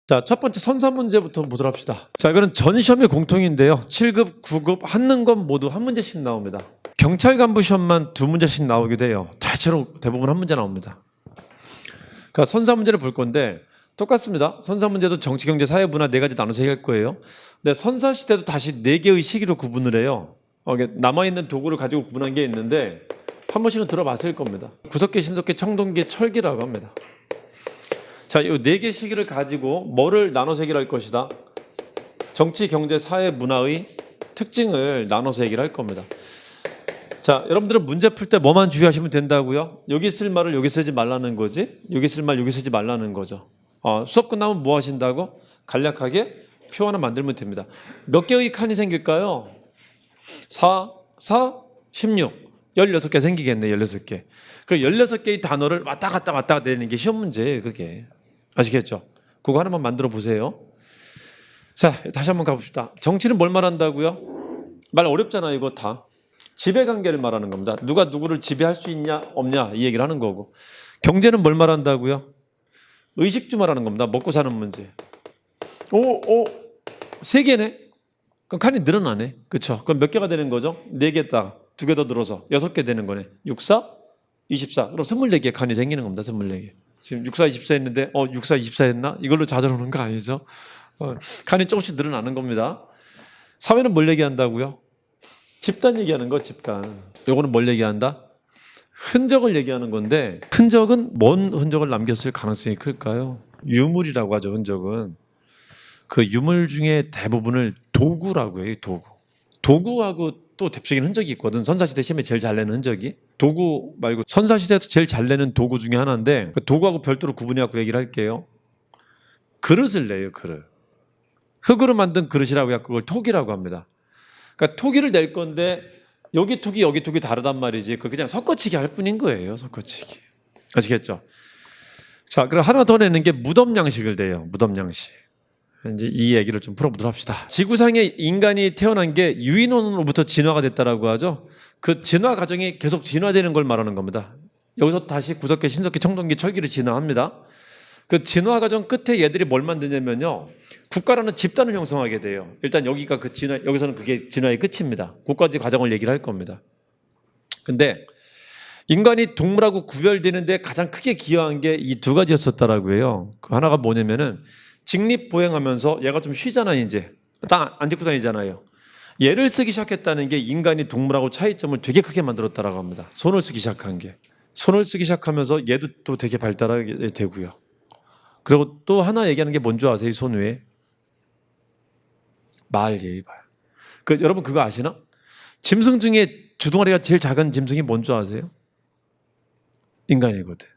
자, 첫 번째 선사 문제부터 보도록 합시다. 자, 이거는 전 시험의 공통인데요. 7급, 9급, 한능검 모두 한 문제씩 나옵니다. 경찰 간부 시험만 두 문제씩 나오게 돼요. 대부분 한 문제 나옵니다. 그러니까 선사 문제를 볼 건데 똑같습니다. 선사 문제도 정치, 경제, 사회, 문화 네 가지 나눠서 해결할 거예요. 근데 선사 시대도 다시 네 개의 시기로 구분을 해요. 남아있는 도구를 가지고 구분한 게 있는데 한 번씩은 들어봤을 겁니다. 구석계, 신석계, 청동계, 철기라고 합니다. 자, 이 네 개 시기를 가지고 뭐를 나눠서 해결할 것이다. 정치, 경제, 사회, 문화의 특징을 나눠서 해결할 겁니다. 자, 여러분들은 문제 풀 때 뭐만 주의하시면 된다고요? 여기 쓸 말을 여기 쓰지 말라는 거지, 여기 쓸 말 여기 쓰지 말라는 거죠. 수업 끝나면 뭐 하신다고? 간략하게 표 하나 만들면 됩니다. 몇 개의 칸이 생길까요? 4, 16. 16개 생기겠네, 16개. 그 16개의 단어를 왔다 갔다 내는 게 시험 문제예요, 그게. 아시겠죠? 그거 하나만 만들어 보세요. 자, 다시 한번 가봅시다. 정치는 뭘 말한다고요? 말 어렵잖아요, 이거 다. 지배관계를 말하는 겁니다. 누가 누구를 지배할 수 있냐, 없냐, 이 얘기를 하는 거고. 경제는 뭘 말한다고요? 의식주 말하는 겁니다. 먹고 사는 문제. 세 개네? 그럼 칸이 늘어나네. 그쵸? 그럼 몇 개가 되는 거죠? 4개 딱, 2개 더 늘어서 6개 되는 거네. 6, 4, 24. 그럼 24개 칸이 생기는 겁니다. 24개. 지금 6, 4, 24 했는데 6, 4, 24 했나? 이걸로 좌절하는 거 아니죠? 칸이 조금씩 늘어나는 겁니다. 사회는 뭘 얘기한다고요? 집단 얘기하는 거, 집단. 요거는 뭘 얘기한다? 흔적을 얘기하는 건데 흔적은 뭔 흔적을 남겼을 가능성이 클까요? 유물이라고 하죠. 흔적은. 그 유물 중에 대부분을 도구라고 해요. 도구하고 또 대표적인 흔적이 있거든. 선사시대 시험에 제일 잘 내는 흔적이. 도구 말고 선사시대에서 제일 잘 내는 도구 중에 하나인데 그 도구하고 별도로 구분해갖고 얘기를 할게요. 그릇을 내요. 그릇. 흙으로 만든 그릇이라고 해서 그걸 토기라고 합니다. 그러니까 토기를 낼 건데 여기 토기 다르단 말이지. 그 그냥 섞어치기 할 뿐인 거예요. 섞어치기. 아시겠죠? 자, 그럼 하나 더 내는 게 무덤 양식을 내요. 무덤 양식. 이제 이 얘기를 좀 풀어보도록 합시다. 지구상에 인간이 태어난 게 유인원으로부터 진화가 됐다라고 하죠. 그 진화 과정이 계속 진화되는 걸 말하는 겁니다. 여기서 다시 구석계, 신석계, 청동계, 철기로 진화합니다. 그 진화 과정 끝에 얘들이 뭘 만드냐면요. 국가라는 집단을 형성하게 돼요. 일단 여기가 그 진화, 여기서는 그게 진화의 끝입니다. 그까지 과정을 얘기를 할 겁니다. 근데 인간이 동물하고 구별되는데 가장 크게 기여한 게 이 두 가지였었다라고 해요. 그 하나가 뭐냐면은 직립보행하면서 얘가 좀 쉬잖아, 이제. 딱 안 짚고 다니잖아요. 얘를 쓰기 시작했다는 게 인간이 동물하고 차이점을 되게 크게 만들었다라고 합니다. 손을 쓰기 시작한 게. 손을 쓰기 시작하면서 얘도 또 되게 발달하게 되고요. 그리고 또 하나 얘기하는 게 뭔지 아세요? 이 손 외에? 말. 여러분 그거 아시나? 짐승 중에 주둥아리가 제일 작은 짐승이 뭔지 아세요? 인간이거든.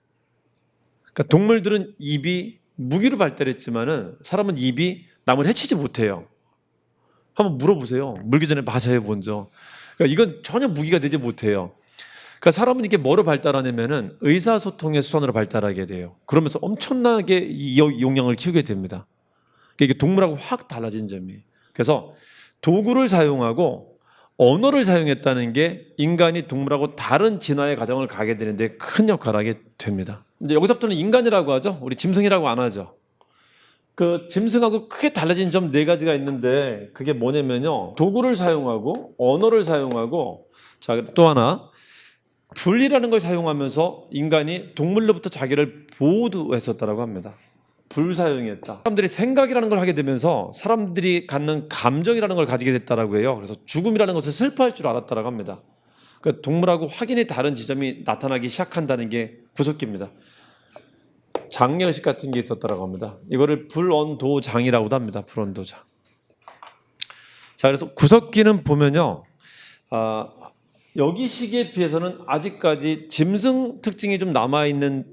그러니까 동물들은 입이 무기로 발달했지만은 사람은 입이 남을 해치지 못해요. 한번 물어보세요. 물기 전에 마셔요, 먼저. 그러니까 이건 전혀 무기가 되지 못해요. 그러니까 사람은 이게 뭐로 발달하냐면은 의사소통의 수단으로 발달하게 돼요. 그러면서 엄청나게 이 용량을 키우게 됩니다. 이게 동물하고 확 달라진 점이에요. 그래서 도구를 사용하고 언어를 사용했다는 게 인간이 동물하고 다른 진화의 과정을 가게 되는데 큰 역할을 하게 됩니다. 이제 여기서부터는 인간이라고 하죠. 우리 짐승이라고 안 하죠. 그 짐승하고 크게 달라진 점 4가지가 있는데 그게 뭐냐면요. 도구를 사용하고 언어를 사용하고 자, 또 하나 불이라는 걸 사용하면서 인간이 동물로부터 자기를 보호했었다라고 합니다. 불사용했다. 사람들이 생각이라는 걸 하게 되면서 사람들이 갖는 감정이라는 걸 가지게 됐다라고 해요. 그래서 죽음이라는 것을 슬퍼할 줄 알았다라고 합니다. 그러니까 동물하고 확연히 다른 지점이 나타나기 시작한다는 게 구석기입니다. 장례의식 같은 게 있었다라고 합니다. 이거를 불언도장이라고도 합니다. 불언도장. 자, 그래서 구석기는 보면요. 여기 시기에 비해서는 아직까지 짐승 특징이 좀 남아있는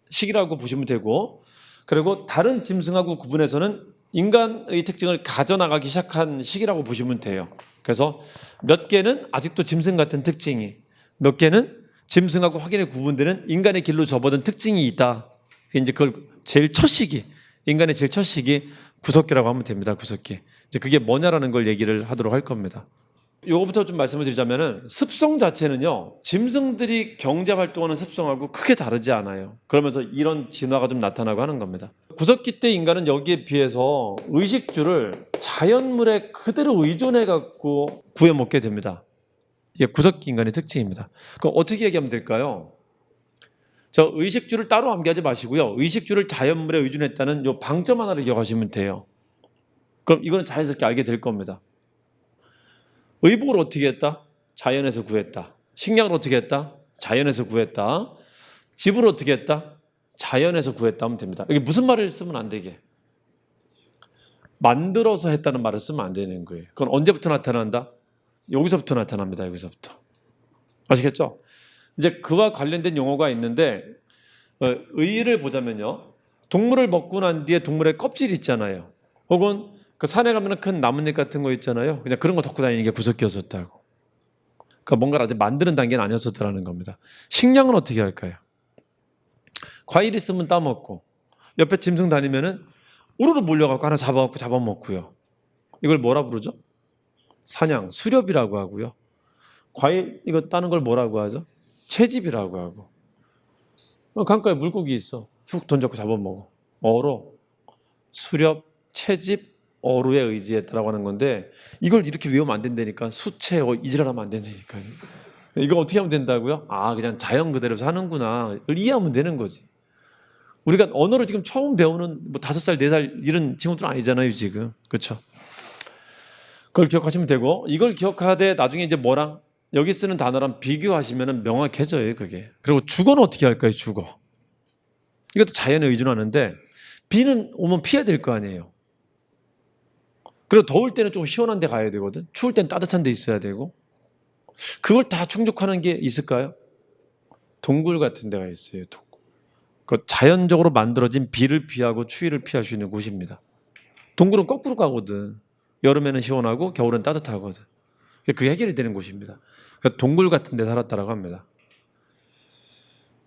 시기라고 보시면 되고 그리고 다른 짐승하고 구분해서는 인간의 특징을 가져나가기 시작한 시기라고 보시면 돼요. 그래서 몇 개는 아직도 짐승 같은 특징이, 몇 개는 짐승하고 확연히 구분되는 인간의 길로 접어든 특징이 있다. 이제 그걸 제일 첫 시기, 인간의 제일 첫 시기 구석기라고 하면 됩니다. 구석기. 이제 그게 뭐냐라는 걸 얘기를 하도록 할 겁니다. 요거부터 좀 말씀을 드리자면은 습성 자체는요, 짐승들이 경제 활동하는 습성하고 크게 다르지 않아요. 그러면서 이런 진화가 좀 나타나고 하는 겁니다. 구석기 때 인간은 여기에 비해서 의식주를 자연물에 그대로 의존해 갖고 구해 먹게 됩니다. 이게 구석기 인간의 특징입니다. 그럼 어떻게 얘기하면 될까요? 저 의식주를 따로 암기하지 마시고요, 의식주를 자연물에 의존했다는 요 방점 하나를 기억하시면 돼요. 그럼 이거는 자연스럽게 알게 될 겁니다. 의복을 어떻게 했다? 자연에서 구했다. 식량을 어떻게 했다? 자연에서 구했다. 집을 어떻게 했다? 자연에서 구했다 하면 됩니다. 이게 무슨 말을 쓰면 안 되게? 만들어서 했다는 말을 쓰면 안 되는 거예요. 그건 언제부터 나타난다? 여기서부터 나타납니다. 여기서부터. 아시겠죠? 이제 그와 관련된 용어가 있는데, 의의를 보자면요, 동물을 먹고 난 뒤에 동물의 껍질 있잖아요. 혹은 그 산에 가면 큰 나뭇잎 같은 거 있잖아요. 그냥 그런 거 덮고 다니는 게 구석기였었다고. 그러니까 뭔가를 아직 만드는 단계는 아니었었다는 겁니다. 식량은 어떻게 할까요? 과일 있으면 따먹고, 옆에 짐승 다니면은 우르르 몰려갖고 하나 잡아갖고 잡아먹고요. 이걸 뭐라 부르죠? 사냥, 수렵이라고 하고요. 과일 이거 따는 걸 뭐라고 하죠? 채집이라고 하고. 강가에 물고기 있어. 훅 던져서 잡아먹어. 어로, 수렵, 채집, 어루에 의지했다라고 하는 건데, 이걸 이렇게 외우면 안 된다니까. 수채, 이지랄하면 안 된다니까요. 이거 어떻게 하면 된다고요? 아, 그냥 자연 그대로 사는구나. 이걸 이해하면 되는 거지. 우리가 언어를 지금 처음 배우는 뭐 5살, 4살 이런 친구들은 아니잖아요, 지금. 그렇죠? 그걸 기억하시면 되고, 이걸 기억하되 나중에 이제 뭐랑 여기 쓰는 단어랑 비교하시면 명확해져요, 그게. 그리고 주거는 어떻게 할까요, 주거? 이것도 자연에 의존하는데, 비는 오면 피해야 될 거 아니에요. 그리고 더울 때는 좀 시원한 데 가야 되거든. 추울 때는 따뜻한 데 있어야 되고. 그걸 다 충족하는 게 있을까요? 동굴 같은 데가 있어요. 동굴. 그 자연적으로 만들어진 비를 피하고 추위를 피할 수 있는 곳입니다. 동굴은 거꾸로 가거든. 여름에는 시원하고 겨울은 따뜻하거든. 그게 해결이 되는 곳입니다. 그러니까 동굴 같은 데 살았다라고 합니다.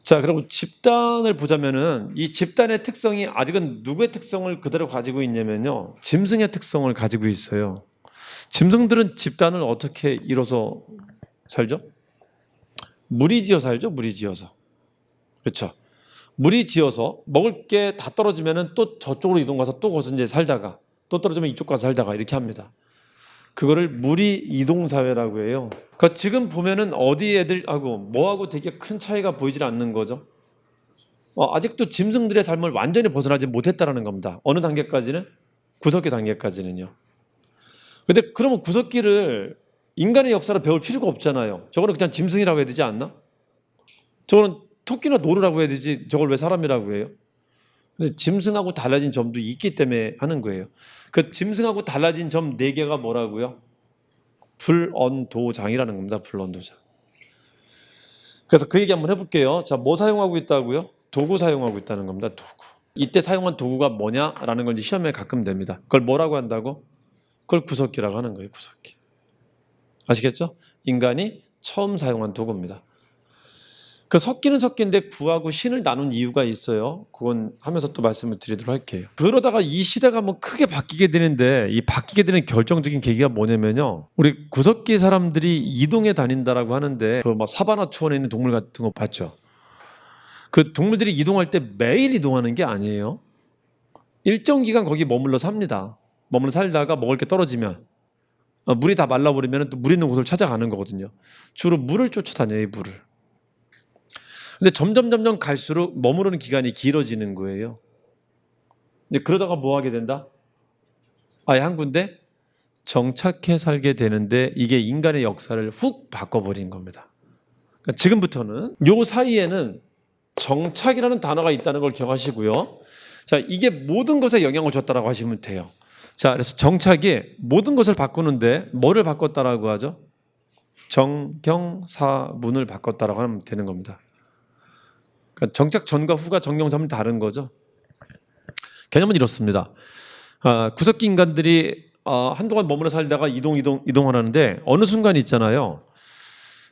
자, 그리고 집단을 보자면은 이 집단의 특성이 아직은 누구의 특성을 그대로 가지고 있냐면요, 짐승의 특성을 가지고 있어요. 짐승들은 집단을 어떻게 이뤄서 살죠? 무리지어 살죠. 무리지어서. 그렇죠. 무리지어서 먹을 게 다 떨어지면은 또 저쪽으로 이동 가서 또 거기서 이제 살다가 또 떨어지면 이쪽 가서 살다가 이렇게 합니다. 그거를 무리 이동 사회라고 해요. 그러니까 지금 보면은 어디 애들하고 뭐하고 되게 큰 차이가 보이질 않는 거죠. 아직도 짐승들의 삶을 완전히 벗어나지 못했다라는 겁니다. 어느 단계까지는? 구석기 단계까지는요. 근데 그러면 구석기를 인간의 역사로 배울 필요가 없잖아요. 저거는 그냥 짐승이라고 해야 되지 않나? 저거는 토끼나 노루라고 해야 되지, 저걸 왜 사람이라고 해요? 근데 짐승하고 달라진 점도 있기 때문에 하는 거예요. 그 짐승하고 달라진 점 4개가 뭐라고요? 불언도장이라는 겁니다. 불언도장. 그래서 그 얘기 한번 해볼게요. 자, 뭐 사용하고 있다고요? 도구 사용하고 있다는 겁니다. 도구. 이때 사용한 도구가 뭐냐라는 걸 이제 시험에 가끔 됩니다. 그걸 뭐라고 한다고? 그걸 구석기라고 하는 거예요. 구석기. 아시겠죠? 인간이 처음 사용한 도구입니다. 그 섞기는 섞기인데 구하고 신을 나눈 이유가 있어요. 그건 하면서 또 말씀을 드리도록 할게요. 그러다가 이 시대가 뭐 크게 바뀌게 되는데, 이 바뀌게 되는 결정적인 계기가 뭐냐면요, 우리 구석기 사람들이 이동해 다닌다라고 하는데, 그 막 사바나 초원에 있는 동물 같은 거 봤죠? 그 동물들이 이동할 때 매일 이동하는 게 아니에요. 일정 기간 거기 머물러 삽니다. 머물러 살다가 먹을 게 떨어지면, 물이 다 말라버리면 또 물 있는 곳을 찾아가는 거거든요. 주로 물을 쫓아다녀요, 이 물을. 근데 점점 갈수록 머무르는 기간이 길어지는 거예요. 근데 그러다가 뭐 하게 된다? 아예 한 군데 정착해 살게 되는데, 이게 인간의 역사를 훅 바꿔버린 겁니다. 그러니까 지금부터는 요 사이에는 정착이라는 단어가 있다는 걸 기억하시고요. 자, 이게 모든 것에 영향을 줬다라고 하시면 돼요. 자, 그래서 정착이 모든 것을 바꾸는데 뭐를 바꿨다라고 하죠? 정경사문을 바꿨다라고 하면 되는 겁니다. 그러니까 정착 전과 후가 정경사문이 다른 거죠. 개념은 이렇습니다. 구석기 인간들이 한동안 머물러 살다가 이동하는데, 어느 순간 있잖아요,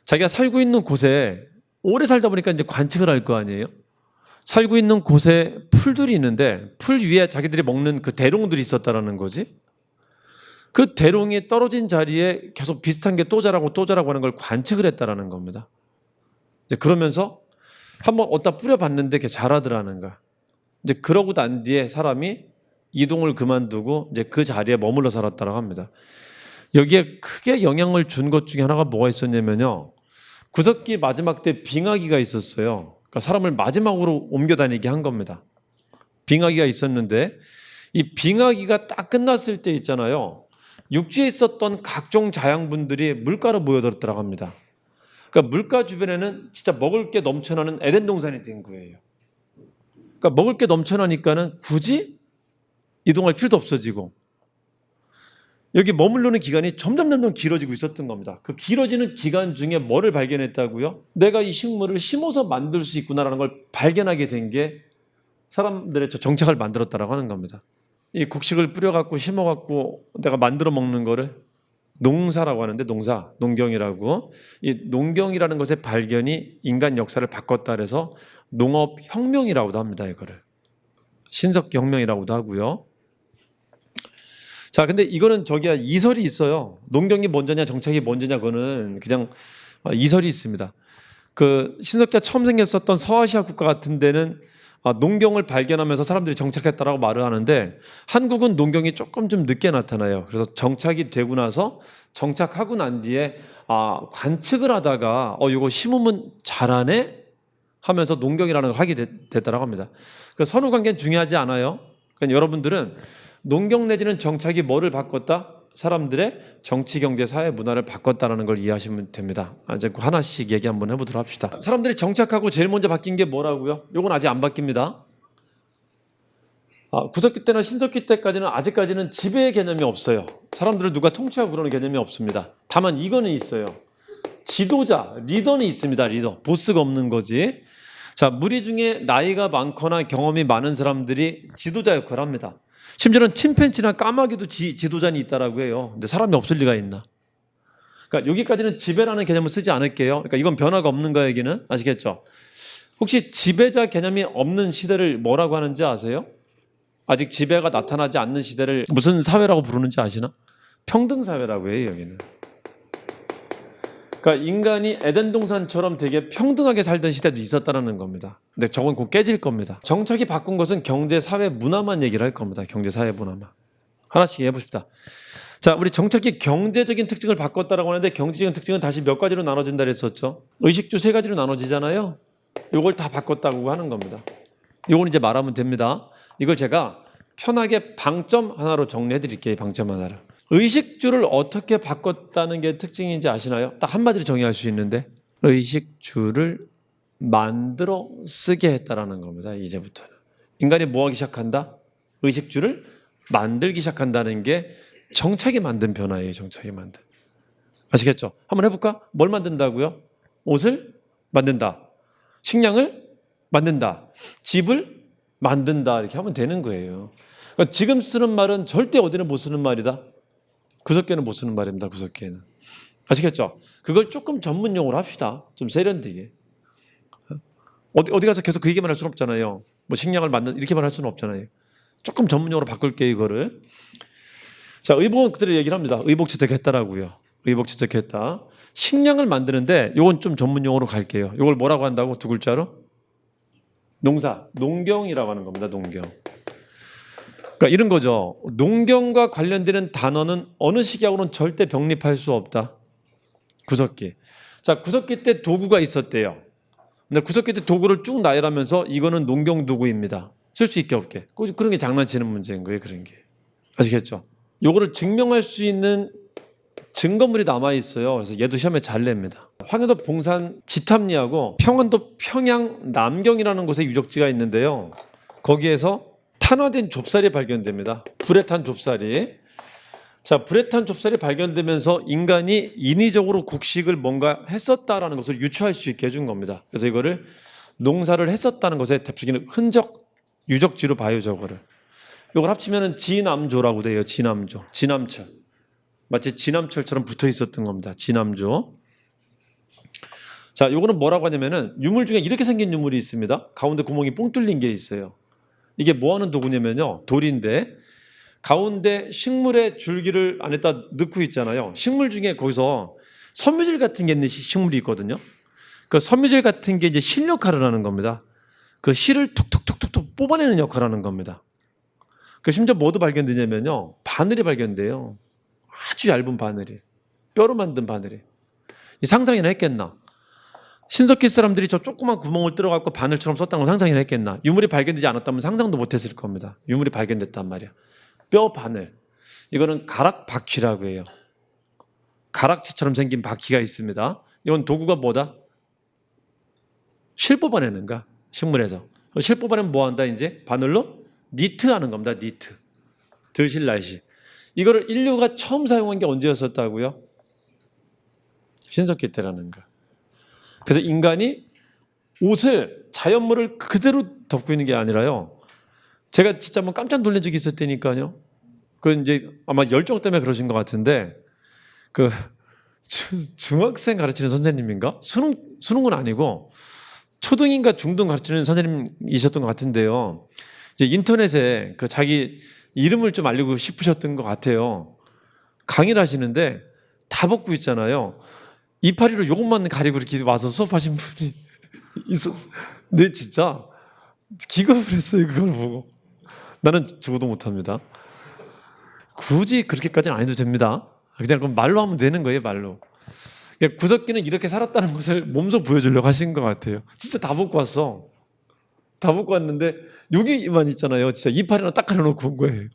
자기가 살고 있는 곳에 오래 살다 보니까 이제 관측을 할 거 아니에요. 살고 있는 곳에 풀들이 있는데 풀 위에 자기들이 먹는 그 대롱들이 있었다라는 거지. 그 대롱이 떨어진 자리에 계속 비슷한 게 또 자라고 또 자라고 하는 걸 관측을 했다라는 겁니다. 이제 그러면서 한번 어디다 뿌려봤는데 그게 자라더라는 거야. 이제 그러고 난 뒤에 사람이 이동을 그만두고 이제 그 자리에 머물러 살았다고 합니다. 여기에 크게 영향을 준 것 중에 하나가 뭐가 있었냐면요. 구석기 마지막 때 빙하기가 있었어요. 그러니까 사람을 마지막으로 옮겨 다니게 한 겁니다. 빙하기가 있었는데 이 빙하기가 딱 끝났을 때 있잖아요. 육지에 있었던 각종 자양분들이 물가로 모여들었다고 합니다. 그러니까 물가 주변에는 진짜 먹을 게 넘쳐나는 에덴 동산이 된 거예요. 그러니까 먹을 게 넘쳐나니까는 굳이 이동할 필요도 없어지고 여기 머무르는 기간이 점점 길어지고 있었던 겁니다. 그 길어지는 기간 중에 뭐를 발견했다고요? 내가 이 식물을 심어서 만들 수 있구나라는 걸 발견하게 된 게 사람들의 정착을 만들었다라고 하는 겁니다. 이 곡식을 뿌려갖고 심어갖고 내가 만들어 먹는 거를 농사라고 하는데 농경이라고. 이 농경이라는 것의 발견이 인간 역사를 바꿨다 그래서 농업혁명이라고도 합니다. 이거를 신석혁명이라고도 하고요. 자, 근데 이거는 이설이 있어요. 농경이 먼저냐 정착이 먼저냐 그거는 그냥 이설이 있습니다. 그 신석기가 처음 생겼었던 서아시아 국가 같은 데는 농경을 발견하면서 사람들이 정착했다라고 말을 하는데 한국은 농경이 조금 좀 늦게 나타나요. 그래서 정착이 되고 나서 정착하고 난 뒤에 관측을 하다가 이거 심으면 잘하네 하면서 농경이라는 걸 하게 됐다라고 합니다. 그 선후 관계는 중요하지 않아요. 그러니까 여러분들은 농경 내지는 정착이 뭐를 바꿨다? 사람들의 정치, 경제, 사회, 문화를 바꿨다는 걸 이해하시면 됩니다. 이제 하나씩 얘기 한번 해보도록 합시다. 사람들이 정착하고 제일 먼저 바뀐 게 뭐라고요? 이건 아직 안 바뀝니다. 구석기 때나 신석기 때까지는 아직까지는 지배의 개념이 없어요. 사람들을 누가 통치하고 그러는 개념이 없습니다. 다만 이거는 있어요. 지도자, 리더는 있습니다. 리더, 보스가 없는 거지. 자, 무리 중에 나이가 많거나 경험이 많은 사람들이 지도자 역할을 합니다. 심지어는 침팬지나 까마귀도 지도자는 있다라고 해요. 근데 사람이 없을 리가 있나? 그러니까 여기까지는 지배라는 개념을 쓰지 않을게요. 그러니까 이건 변화가 없는 거야, 여기는. 아시겠죠? 혹시 지배자 개념이 없는 시대를 뭐라고 하는지 아세요? 아직 지배가 나타나지 않는 시대를 무슨 사회라고 부르는지 아시나? 평등사회라고 해요, 여기는. 그러니까 인간이 에덴 동산처럼 되게 평등하게 살던 시대도 있었다는 겁니다. 근데 저건 곧 깨질 겁니다. 정착이 바꾼 것은 경제, 사회, 문화만 얘기를 할 겁니다. 경제, 사회, 문화만. 하나씩 해봅시다. 자, 우리 정착이 경제적인 특징을 바꿨다라고 하는데 경제적인 특징은 다시 몇 가지로 나눠진다 그랬었죠. 의식주 3가지로 나눠지잖아요. 이걸 다 바꿨다고 하는 겁니다. 이건 이제 말하면 됩니다. 이걸 제가 편하게 방점 하나로 정리해 드릴게요. 방점 하나로. 의식주를 어떻게 바꿨다는 게 특징인지 아시나요? 딱 한마디로 정의할 수 있는데 의식주를 만들어 쓰게 했다라는 겁니다. 이제부터는. 인간이 뭐 하기 시작한다? 의식주를 만들기 시작한다는 게 정착이 만든 변화예요. 정착이 만든. 아시겠죠? 한번 해볼까? 뭘 만든다고요? 옷을 만든다. 식량을 만든다. 집을 만든다. 이렇게 하면 되는 거예요. 그러니까 지금 쓰는 말은 절대 어디는 못 쓰는 말이다. 구석기는 못 쓰는 말입니다. 구석기에는. 아시겠죠? 그걸 조금 전문 용어로 합시다. 좀 세련되게. 어디 가서 계속 그 얘기만 할 수는 없잖아요. 뭐 식량을 만든 이렇게만 할 수는 없잖아요. 조금 전문 용어로 바꿀게요. 이거를. 자, 의복은 그대로 얘기를 합니다. 의복 채택했다라고요. 의복 채택했다. 식량을 만드는데 이건 좀 전문 용어로 갈게요. 이걸 뭐라고 한다고? 2글자로? 농경이라고 하는 겁니다. 농경. 그러니까 이런 거죠. 농경과 관련되는 단어는 어느 시기하고는 절대 병립할 수 없다. 구석기. 자, 구석기 때 도구가 있었대요. 근데 구석기 때 도구를 쭉 나열하면서 이거는 농경 도구입니다. 쓸 수 있게 없게. 그런 게 장난치는 문제인 거예요. 그런 게. 아시겠죠? 요거를 증명할 수 있는 증거물이 남아 있어요. 그래서 얘도 시험에 잘 냅니다. 황해도 봉산 지탐리하고 평안도 평양 남경이라는 곳에 유적지가 있는데요. 거기에서 탄화된 좁쌀이 발견됩니다. 불에 탄 좁쌀이. 자, 불에 탄 좁쌀이 발견되면서 인간이 인위적으로 곡식을 뭔가 했었다라는 것을 유추할 수 있게 해준 겁니다. 그래서 이거를 농사를 했었다는 것의 대표적인 흔적, 유적지로 봐요, 저거를. 이걸 합치면 지남조라고 돼요. 지남조, 지남철. 마치 지남철처럼 붙어 있었던 겁니다. 지남조. 자, 요거는 뭐라고 하냐면은 유물 중에 이렇게 생긴 유물이 있습니다. 가운데 구멍이 뽕 뚫린 게 있어요. 이게 뭐 하는 도구냐면요. 돌인데 가운데 식물의 줄기를 안에다 넣고 있잖아요. 식물 중에 거기서 섬유질 같은 게 있는 식물이 있거든요. 그 섬유질 같은 게 이제 실 역할을 하는 겁니다. 그 실을 툭툭툭툭 뽑아내는 역할을 하는 겁니다. 그 심지어 뭐도 발견되냐면요. 바늘이 발견돼요. 아주 얇은 바늘이. 뼈로 만든 바늘이. 이 상상이나 했겠나? 신석기 사람들이 저 조그만 구멍을 뚫어갖고 바늘처럼 썼다는 건 상상이나 했겠나? 유물이 발견되지 않았다면 상상도 못했을 겁니다. 유물이 발견됐단 말이야. 뼈 바늘. 이거는 가락바퀴라고 해요. 가락지처럼 생긴 바퀴가 있습니다. 이건 도구가 뭐다? 실 뽑아내는 거야. 식물에서. 실 뽑아내면 뭐한다 이제? 바늘로 니트하는 겁니다. 니트. 들실날실. 이거를 인류가 처음 사용한 게 언제였었다고요? 신석기 때라는 거. 그래서 인간이 옷을 자연물을 그대로 덮고 있는 게 아니라요. 제가 진짜 한번 깜짝 놀란 적이 있었다니까요. 그 이제 아마 열정 때문에 그러신 것 같은데 그 중학생 가르치는 선생님인가? 수능은 아니고 초등인가 중등 가르치는 선생님이셨던 것 같은데요. 이제 인터넷에 그 자기 이름을 좀 알리고 싶으셨던 것 같아요. 강의를 하시는데 다 벗고 있잖아요. 이파리로 요것만 가리고 이렇게 와서 수업하신 분이 있었어. 근데 진짜 기겁을 했어요. 그걸 보고. 나는 죽어도 못합니다. 굳이 그렇게까지는 안 해도 됩니다. 그냥 그럼 말로 하면 되는 거예요. 말로. 그러니까 구석기는 이렇게 살았다는 것을 몸소 보여주려고 하신 것 같아요. 진짜 다 벗고 왔어. 다 벗고 왔는데 여기만 있잖아요. 진짜 이파리 하나 딱 가려놓고 온 거예요.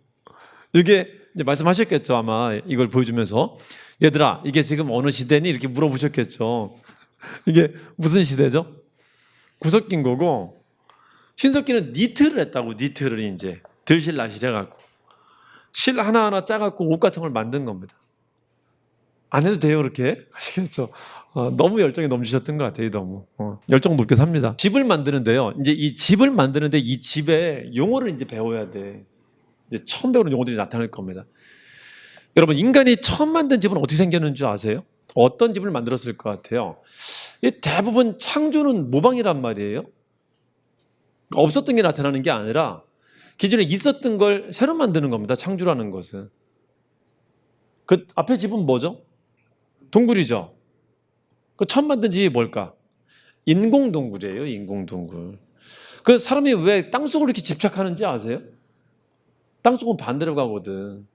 이게 이제 말씀하셨겠죠. 아마 이걸 보여주면서 얘들아 이게 지금 어느 시대니? 이렇게 물어보셨겠죠. 이게 무슨 시대죠? 구석기인 거고 신석기는 니트를 했다고. 니트를 이제 들실날실 해갖고 실 하나하나 짜갖고 옷 같은 걸 만든 겁니다. 안 해도 돼요 그렇게? 아시겠죠? 너무 열정이 넘치셨던 것 같아요. 너무 열정 높게 삽니다. 집을 만드는데요. 이제 이 집을 만드는데 이 집의 용어를 이제 배워야 돼. 이제 처음 배우는 용어들이 나타날 겁니다. 여러분 인간이 처음 만든 집은 어떻게 생겼는 줄 아세요? 어떤 집을 만들었을 것 같아요? 대부분 창조는 모방이란 말이에요. 없었던 게 나타나는 게 아니라 기존에 있었던 걸 새로 만드는 겁니다. 창조라는 것은. 그 앞에 집은 뭐죠? 동굴이죠. 그 처음 만든 집이 뭘까? 인공동굴이에요. 인공동굴. 그 사람이 왜 땅속으로 이렇게 집착하는지 아세요? 땅속은 반대로 가거든.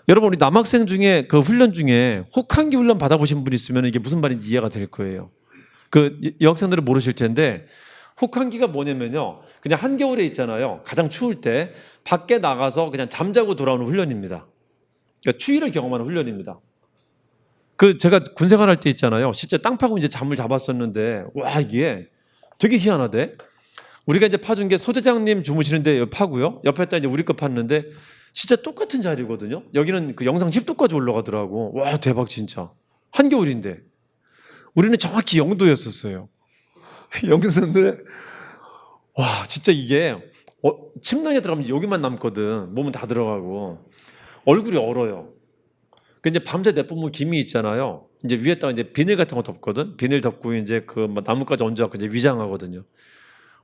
여러분 우리 남학생 중에 그 훈련 중에 혹한기 훈련 받아보신 분 있으면 이게 무슨 말인지 이해가 될 거예요. 그 여학생들은 모르실 텐데 혹한기가 뭐냐면요. 그냥 한겨울에 있잖아요. 가장 추울 때 밖에 나가서 그냥 잠자고 돌아오는 훈련입니다. 그러니까 추위를 경험하는 훈련입니다. 그 제가 군생활 할 때 있잖아요. 실제 땅 파고 이제 잠을 잡았었는데 와 이게 되게 희한하대. 우리가 이제 파준 게 소대장님 주무시는데 파고요. 옆에다 이제 우리 거 팠는데 진짜 똑같은 자리거든요. 여기는 그 영상 10도까지 올라가더라고. 와 대박 진짜. 한겨울인데 우리는 정확히 0도였었어요. 영상인데 와 진짜 이게 침낭에 들어가면 여기만 남거든. 몸은 다 들어가고 얼굴이 얼어요. 그 이제 밤새 내뿜은 김이 있잖아요. 이제 위에다가 이제 비닐 같은 거 덮거든. 비닐 덮고 이제 그 나뭇가지 얹어갖고 이제 위장하거든요.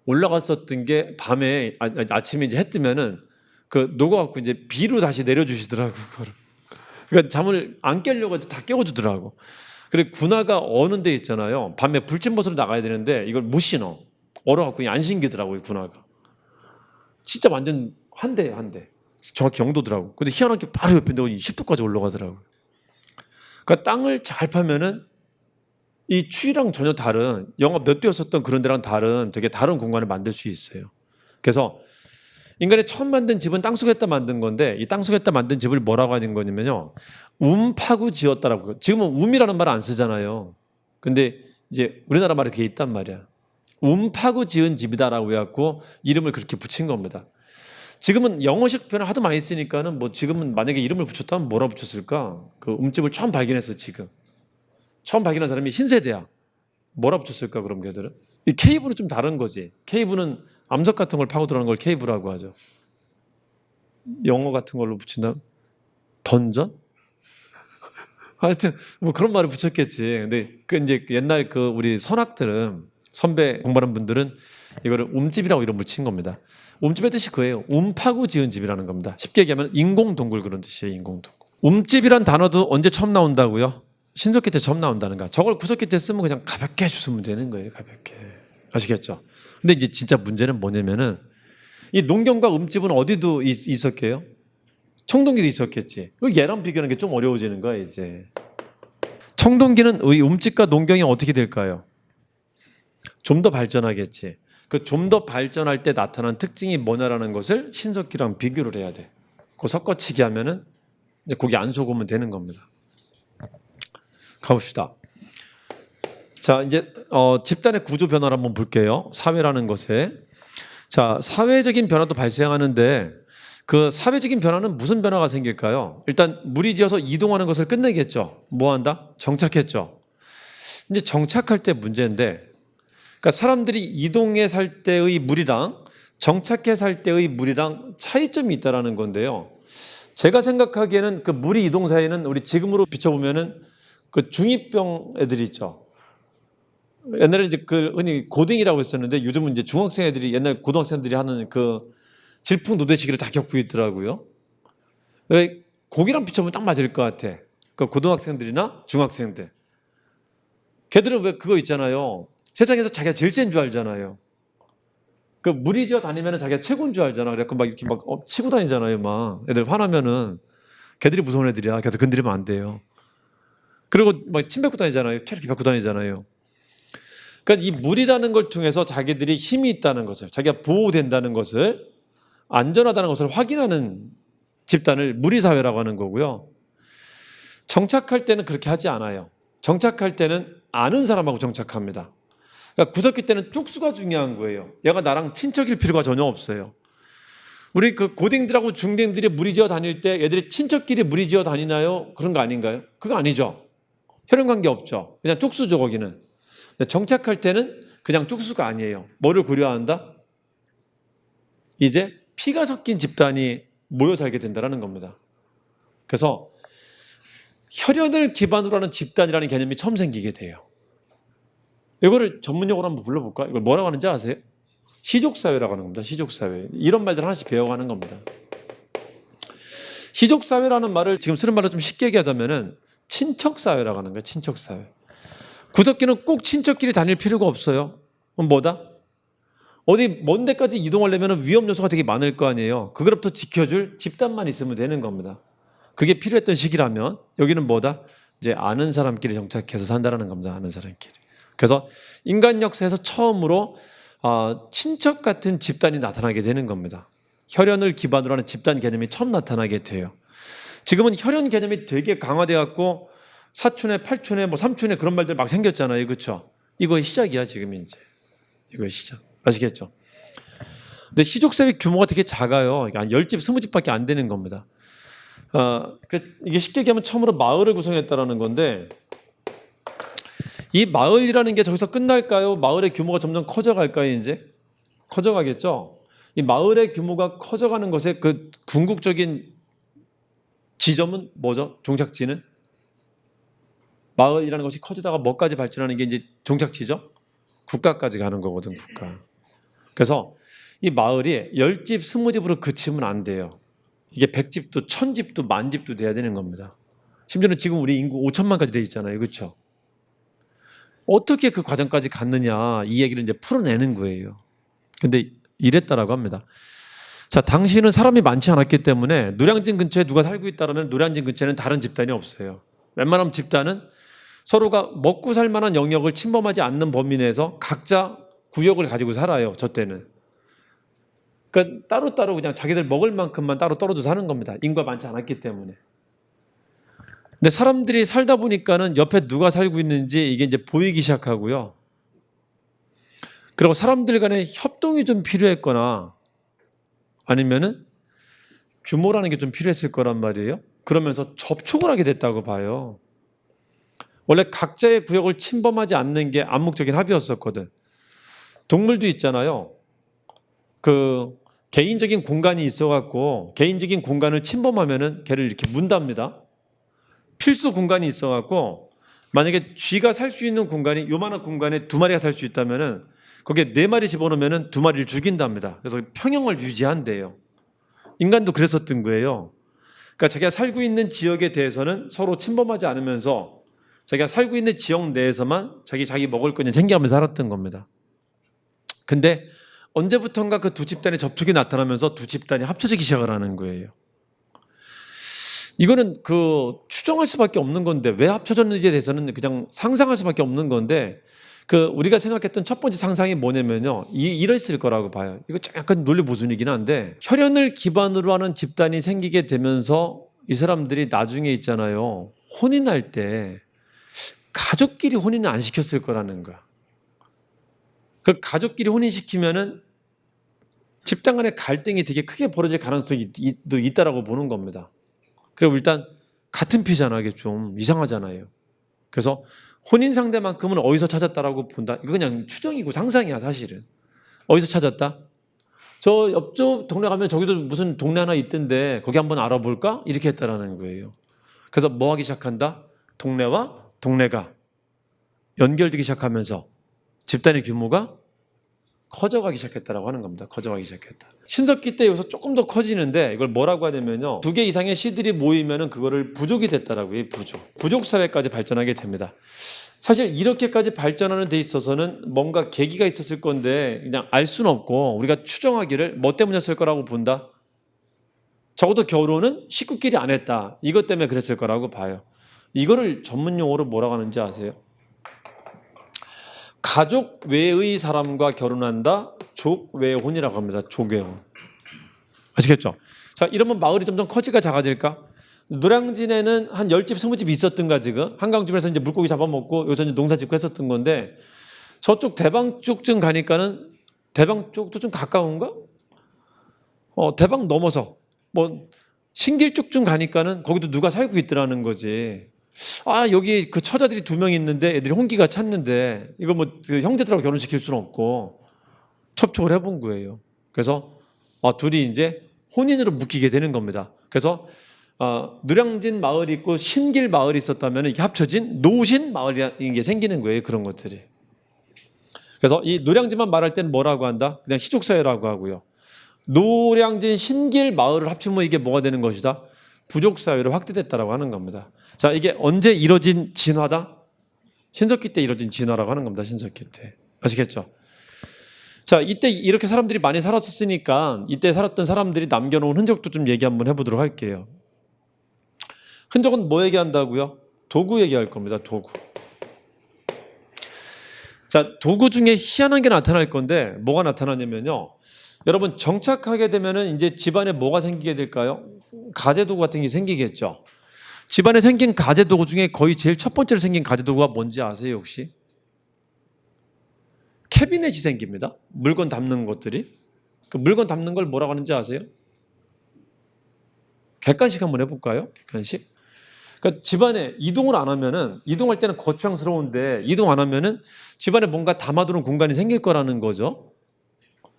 올라갔었던 게 밤에 아침에 이제 해 뜨면은 그 녹아갖고 이제 비로 다시 내려주시더라고 그거를. 그러니까 잠을 안 깨려고 해도 다 깨워주더라고. 그리고 군화가 어는 데 있잖아요. 밤에 불침벗으로 나가야 되는데 이걸 못 신어. 얼어갖고 그냥 안 신기더라고요 군화가. 진짜 완전 한 대예요 한 대. 정확히 0도더라고. 근데 희한하게 바로 옆인데 10도까지 올라가더라고요. 그러니까 땅을 잘 파면은 이 추위랑 전혀 다른 영하 몇 도였었던 그런 데랑 다른 되게 다른 공간을 만들 수 있어요. 그래서 인간이 처음 만든 집은 땅속에다 만든 건데 이 땅속에다 만든 집을 뭐라고 하는 거냐면요. 파고 지었다라고. 지금은 움이라는 말을 안 쓰잖아요. 근데 이제 우리나라 말에 그게 있단 말이야. 파고 지은 집이다라고 해갖고 이름을 그렇게 붙인 겁니다. 지금은 영어식 표현을 하도 많이 쓰니까는 뭐 지금은 만약에 이름을 붙였다면 뭐라 붙였을까? 그 움집을 처음 발견했어 지금. 처음 발견한 사람이 신세대야. 뭐라 붙였을까 그럼 걔들은? 이 케이브는 좀 다른 거지. 케이브는 암석 같은 걸 파고 들어가는 걸 케이브라고 하죠. 영어 같은 걸로 붙인다? 던전? 하여튼 뭐 그런 말을 붙였겠지. 근데 그 이제 옛날 그 우리 선학들은 선배 공부하는 분들은 이거를 움집이라고 이름 붙인 겁니다. 움집의 뜻이 그예요. 파고 지은 집이라는 겁니다. 쉽게 얘기하면 인공동굴 그런 뜻이에요. 인공동굴. 움집이란 단어도 언제 처음 나온다고요? 신석기 때 처음 나온다는가. 저걸 구석기 때 쓰면 그냥 가볍게 해주시면 되는 거예요. 가볍게. 아시겠죠? 근데 이제 진짜 문제는 뭐냐면은 이 농경과 움집은 어디도 있었게요? 청동기도 있었겠지. 얘랑 비교하는 게 좀 어려워지는 거야 이제. 청동기는 이 움집과 농경이 어떻게 될까요? 좀 더 발전하겠지. 그 좀 더 발전할 때 나타난 특징이 뭐냐라는 것을 신석기랑 비교를 해야 돼. 그 섞어치기 하면은 이제 고기 안 속으면 되는 겁니다. 가봅시다. 자, 이제 집단의 구조 변화를 한번 볼게요. 사회라는 것에. 자, 사회적인 변화도 발생하는데 그 사회적인 변화는 무슨 변화가 생길까요? 일단 무리지어서 이동하는 것을 끝내겠죠. 뭐 한다? 정착했죠. 이제 정착할 때 문제인데 그러니까 사람들이 이동해 살 때의 무리랑 정착해 살 때의 무리랑 차이점이 있다라는 건데요. 제가 생각하기에는 그 무리 이동 사이에는 우리 지금으로 비춰보면은 그 중2병 애들이 있죠. 옛날에 이제 그 흔히 고딩이라고 했었는데 요즘은 이제 중학생 애들이 옛날 고등학생들이 하는 그 질풍노도의 시기를 다 겪고 있더라고요. 고기랑 비춰보면 딱 맞을 것 같아. 그 고등학생들이나 중학생들. 걔들은 왜 그거 있잖아요. 세상에서 자기가 제일 센 줄 알잖아요. 그 무리지어 다니면 자기가 최고인 줄 알잖아. 그래갖고 막 이렇게 막 치고 다니잖아요. 막 애들 화나면은 걔들이 무서운 애들이야. 걔들 건드리면 안 돼요. 그리고 막 침 뱉고 다니잖아요. 이렇게 뱉고 다니잖아요. 그러니까 이 무리라는 걸 통해서 자기들이 힘이 있다는 것을, 자기가 보호된다는 것을, 안전하다는 것을 확인하는 집단을 무리사회라고 하는 거고요. 정착할 때는 그렇게 하지 않아요. 정착할 때는 아는 사람하고 정착합니다. 그러니까 구석기 때는 쪽수가 중요한 거예요. 얘가 나랑 친척일 필요가 전혀 없어요. 우리 그 고딩들하고 중딩들이 무리지어 다닐 때 얘들이 친척끼리 무리지어 다니나요? 그런 거 아닌가요? 그거 아니죠. 혈연관계 없죠. 그냥 쪽수죠 거기는. 정착할 때는 그냥 쪽수가 아니에요. 뭐를 고려한다? 이제 피가 섞인 집단이 모여 살게 된다는 겁니다. 그래서 혈연을 기반으로 하는 집단이라는 개념이 처음 생기게 돼요. 이거를 전문용어로 한번 불러볼까? 이걸 뭐라고 하는지 아세요? 시족사회라고 하는 겁니다. 시족사회. 이런 말들 하나씩 배워가는 겁니다. 시족사회라는 말을 지금 쓰는 말로 좀 쉽게 얘기하자면은 친척사회라고 하는 거예요. 친척사회. 구석기는 꼭 친척끼리 다닐 필요가 없어요. 그럼 뭐다? 어디 먼 데까지 이동하려면 위험 요소가 되게 많을 거 아니에요. 그거부터 지켜줄 집단만 있으면 되는 겁니다. 그게 필요했던 시기라면 여기는 뭐다? 이제 아는 사람끼리 정착해서 산다라는 겁니다. 아는 사람끼리. 그래서 인간 역사에서 처음으로 친척 같은 집단이 나타나게 되는 겁니다. 혈연을 기반으로 하는 집단 개념이 처음 나타나게 돼요. 지금은 혈연 개념이 되게 강화돼 갖고 사촌에 팔촌에 뭐 삼촌에 그런 말들 막 생겼잖아요. 그렇죠? 이거의 시작이야 지금 이제. 이거의 시작. 아시겠죠? 근데 시족사회 규모가 되게 작아요. 한 10집, 20집밖에 안 되는 겁니다. 이게 쉽게 얘기하면 처음으로 마을을 구성했다라는 건데 이 마을이라는 게 저기서 끝날까요? 마을의 규모가 점점 커져갈까요? 이제? 커져가겠죠? 이 마을의 규모가 커져가는 것의 그 궁극적인 지점은 뭐죠? 종착지는? 마을이라는 것이 커지다가 뭐까지 발전하는 게 이제 종착지죠? 국가까지 가는 거거든, 국가. 그래서 이 마을이 10집, 20집으로 그치면 안 돼요. 이게 100집도 1000집도 10,000집도 돼야 되는 겁니다. 심지어는 지금 우리 인구 5천만까지 돼 있잖아요. 그렇죠? 어떻게 그 과정까지 갔느냐 이 얘기를 이제 풀어내는 거예요. 근데 이랬다라고 합니다. 자, 당시는 사람이 많지 않았기 때문에 노량진 근처에 누가 살고 있다면 노량진 근처에는 다른 집단이 없어요. 웬만하면 집단은 서로가 먹고 살 만한 영역을 침범하지 않는 범위 내에서 각자 구역을 가지고 살아요. 저 때는. 그러니까 따로따로 그냥 자기들 먹을 만큼만 따로 떨어져 사는 겁니다. 인구가 많지 않았기 때문에. 근데 사람들이 살다 보니까는 옆에 누가 살고 있는지 이게 이제 보이기 시작하고요. 그리고 사람들 간에 협동이 좀 필요했거나 아니면은 규모라는 게 좀 필요했을 거란 말이에요. 그러면서 접촉을 하게 됐다고 봐요. 원래 각자의 구역을 침범하지 않는 게 암묵적인 합의였었거든. 동물도 있잖아요. 그 개인적인 공간이 있어갖고 개인적인 공간을 침범하면은 걔를 이렇게 문답니다. 필수 공간이 있어갖고 만약에 쥐가 살 수 있는 공간이 요만한 공간에 2마리가 살 수 있다면은 거기에 4마리 집어넣으면 2마리를 죽인답니다. 그래서 평형을 유지한대요. 인간도 그랬었던 거예요. 그러니까 자기가 살고 있는 지역에 대해서는 서로 침범하지 않으면서 자기가 살고 있는 지역 내에서만 자기 먹을 거냐 챙겨가면서 살았던 겁니다. 근데 언제부턴가 그 두 집단의 접촉이 나타나면서 두 집단이 합쳐지기 시작을 하는 거예요. 이거는 추정할 수밖에 없는 건데 왜 합쳐졌는지에 대해서는 그냥 상상할 수밖에 없는 건데 우리가 생각했던 첫 번째 상상이 뭐냐면요. 이랬을 거라고 봐요. 이거 약간 논리 모순이긴 한데 혈연을 기반으로 하는 집단이 생기게 되면서 이 사람들이 나중에 있잖아요. 혼인할 때 가족끼리 혼인을 안 시켰을 거라는 거야. 그 가족끼리 혼인시키면은 집단 간의 갈등이 되게 크게 벌어질 가능성이 있다라고 보는 겁니다. 그리고 일단 같은 피잖아. 이게 좀 이상하잖아요. 그래서 혼인 상대만큼은 어디서 찾았다라고 본다. 이거 그냥 추정이고 상상이야 사실은. 어디서 찾았다? 저 옆쪽 동네 가면 저기도 무슨 동네 하나 있던데 거기 한번 알아볼까? 이렇게 했다라는 거예요. 그래서 뭐 하기 시작한다? 동네와 동네가 연결되기 시작하면서 집단의 규모가 커져가기 시작했다라고 하는 겁니다. 커져가기 시작했다. 신석기 때 여기서 조금 더 커지는데 이걸 뭐라고 하냐면요. 2개 이상의 씨들이 모이면은 그거를 부족이 됐다라고 해요. 부족 사회까지 발전하게 됩니다. 사실 이렇게까지 발전하는 데 있어서는 뭔가 계기가 있었을 건데 그냥 알 수는 없고 우리가 추정하기를 뭐 때문이었을 거라고 본다. 적어도 결혼은 식구끼리 안 했다. 이것 때문에 그랬을 거라고 봐요. 이거를 전문 용어로 뭐라고 하는지 아세요? 가족 외의 사람과 결혼한다. 족외혼이라고 합니다. 족외혼. 아시겠죠? 자, 이러면 마을이 점점 커질까 작아질까? 노량진에는 한 10집, 20집 있었던가 지금. 한강 주변에서 이제 물고기 잡아먹고 여기서 이제 농사 짓고 했었던 건데 저쪽 대방 쪽쯤 가니까는 대방 쪽도 좀 가까운가? 대방 넘어서 뭐 신길 쪽쯤 가니까는 거기도 누가 살고 있더라는 거지. 아, 여기 그 처자들이 2명 있는데 애들이 혼기가 찼는데 이거 뭐 형제들하고 결혼시킬 수는 없고 접촉을 해본 거예요. 그래서 둘이 이제 혼인으로 묶이게 되는 겁니다. 그래서 노량진 마을이 있고 신길 마을이 있었다면 이게 합쳐진 노신 마을이라는 게 생기는 거예요. 그런 것들이. 그래서 이 노량진만 말할 때는 뭐라고 한다? 그냥 시족사회라고 하고요. 노량진 신길 마을을 합치면 이게 뭐가 되는 것이다? 부족사회로 확대됐다라고 하는 겁니다. 자, 이게 언제 이뤄진 진화다? 신석기 때 이뤄진 진화라고 하는 겁니다. 신석기 때. 아시겠죠? 자, 이때 이렇게 사람들이 많이 살았었으니까 이때 살았던 사람들이 남겨놓은 흔적도 좀 얘기 한번 해보도록 할게요. 흔적은 뭐 얘기한다고요? 도구 얘기할 겁니다. 도구. 자, 도구 중에 희한한 게 나타날 건데 뭐가 나타나냐면요. 여러분 정착하게 되면은 이제 집안에 뭐가 생기게 될까요? 가재도구 같은 게 생기겠죠. 집안에 생긴 가재도구 중에 거의 제일 첫 번째로 생긴 가재도구가 뭔지 아세요 혹시? 캐비넷이 생깁니다. 물건 담는 것들이. 그 물건 담는 걸 뭐라고 하는지 아세요? 객관식 한번 해볼까요? 객관식. 그러니까 집안에 이동을 안 하면은 이동할 때는 거추장스러운데 이동 안 하면은 집안에 뭔가 담아두는 공간이 생길 거라는 거죠.